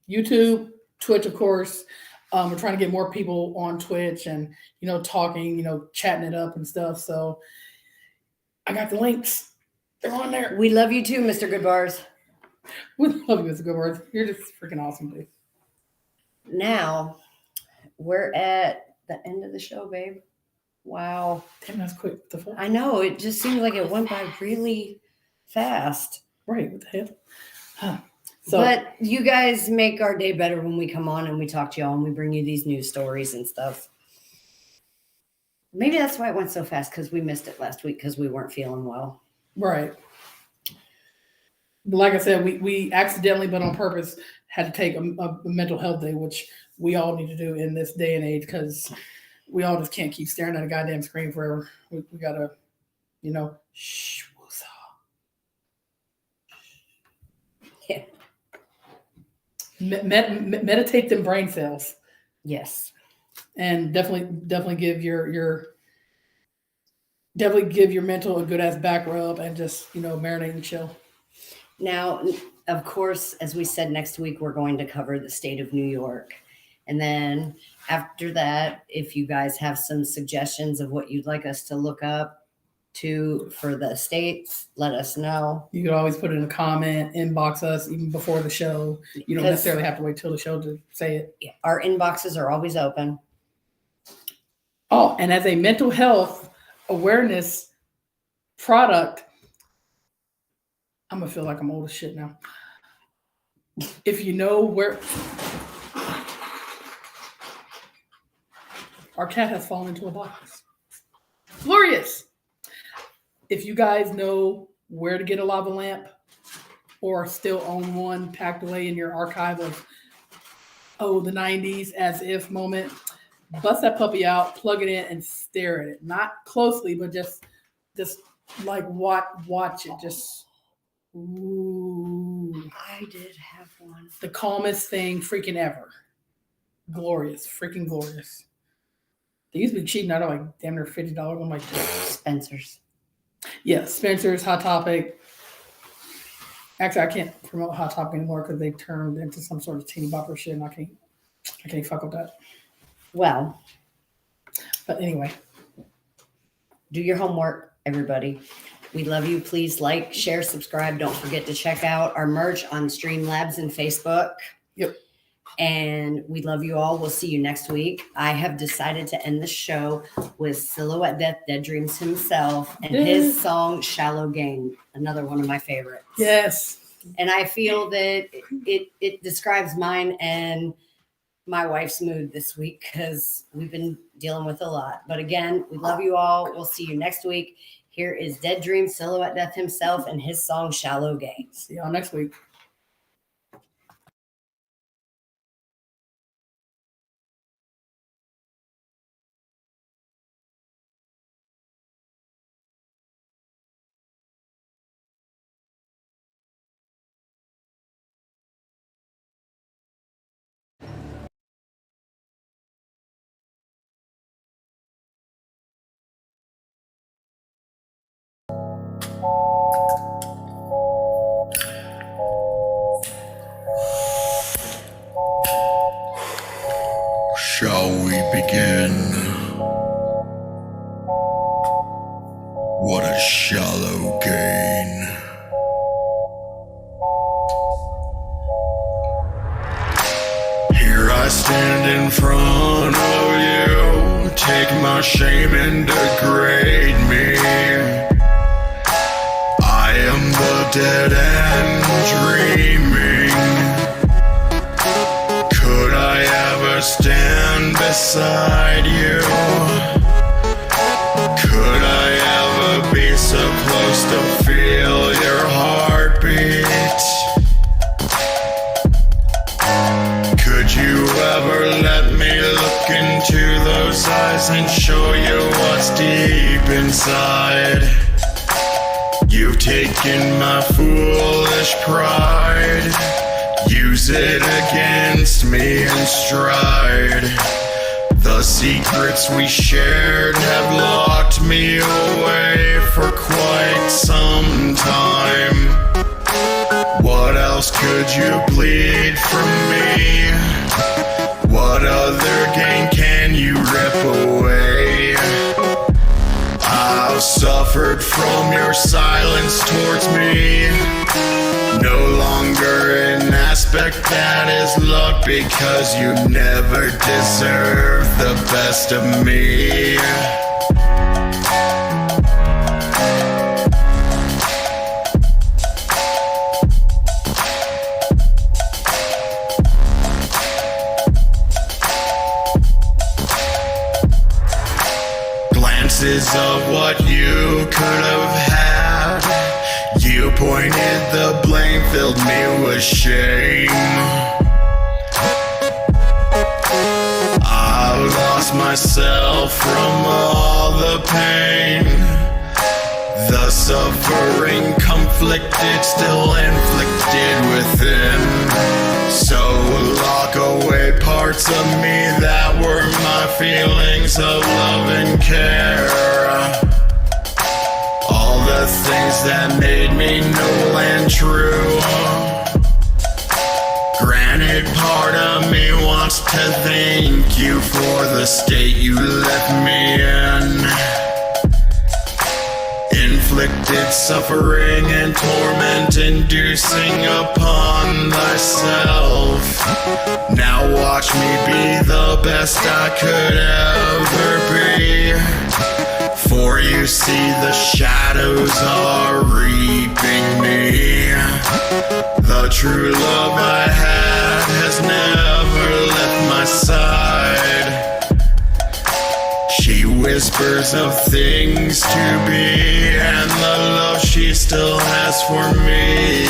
YouTube, Twitch, of course. We're trying to get more people on Twitch and, talking, chatting it up and stuff. So I got the links. They're on there. We love you too, Mr. Good Bars. We love you, Mr. Good Bars. You're just freaking awesome, dude. Now, we're at the end of the show, babe. Wow. Damn, that's quick. What the fuck? I know. It just seemed like it went by really fast. Right. What the hell? Huh. So, but you guys make our day better when we come on and we talk to y'all and we bring you these news stories and stuff. Maybe that's why it went so fast, because we missed it last week because we weren't feeling well. Right. But like I said, we accidentally, but on purpose, had to take a mental health day, which we all need to do in this day and age because we all just can't keep staring at a goddamn screen forever. We gotta, shh. Yeah. Meditate them brain cells. Yes. And definitely give your mental a good ass back rub and just marinate and chill. Now, of course, as we said, next week we're going to cover the state of New York, and then after that, if you guys have some suggestions of what you'd like us to look up for the states, let us know. You could always put it in a comment, inbox us even before the show. You don't necessarily have to wait till the show to say it. Yeah, our inboxes are always open. Oh, and as a mental health awareness product, I'm gonna feel like I'm old as shit now. If you know where our cat has fallen into a box. Glorious. If you guys know where to get a lava lamp or still own one packed away in your archive of the 90s as if moment, bust that puppy out, plug it in, and stare at it. Not closely, but just like watch it. Just ooh. I did have one. The calmest thing freaking ever. Glorious. Freaking glorious. They used to be cheap, now they're like damn near $50. I'm like Spencer's. Yeah, Spencer's, Hot Topic. Actually, I can't promote Hot Topic anymore because they turned into some sort of teeny bopper shit, and I can't fuck with that. Well, but anyway, do your homework, everybody. We love you. Please like, share, subscribe. Don't forget to check out our merch on Streamlabs and Facebook. Yep. And we love you all. We'll see you next week. I have decided to end the show with Silhouette Death, Dead Dreams himself, and his song Shallow Game, another one of my favorites. Yes. And I feel that it describes mine and my wife's mood this week because we've been dealing with a lot. But again, we love you all. We'll see you next week. Here is Dead Dreams, Silhouette Death himself, and his song Shallow Game. See y'all next week. Shall we begin? What a shallow gain. Here I stand in front of you, take my shame and degrade me. I am the dead and dreaming. Could I ever stand beside you? Could I ever be so close to feel your heartbeat? Could you ever let me look into those eyes and show you what's deep inside? You've taken my foolish pride, use it against me in stride. The secrets we shared have locked me away for quite some time. What else could you plead from me? What other gain can you rip away? I've suffered from your silence towards me. No longer an aspect that is luck, because you never deserve the best of me. Glances of what you could have had, you pointed the blame, filled me with shame. I lost myself from all the pain, the suffering conflicted, still inflicted within. So lock away parts of me that were my feelings of love and care. All the things that made me noble and true. Granted, part of me wants to thank you for the state you left me in. Inflicted suffering and torment, inducing upon thyself. Now watch me be the best I could ever be. For you see the shadows are reaping me. The true love I had has never left my side. She whispers of things to be, and the love she still has for me.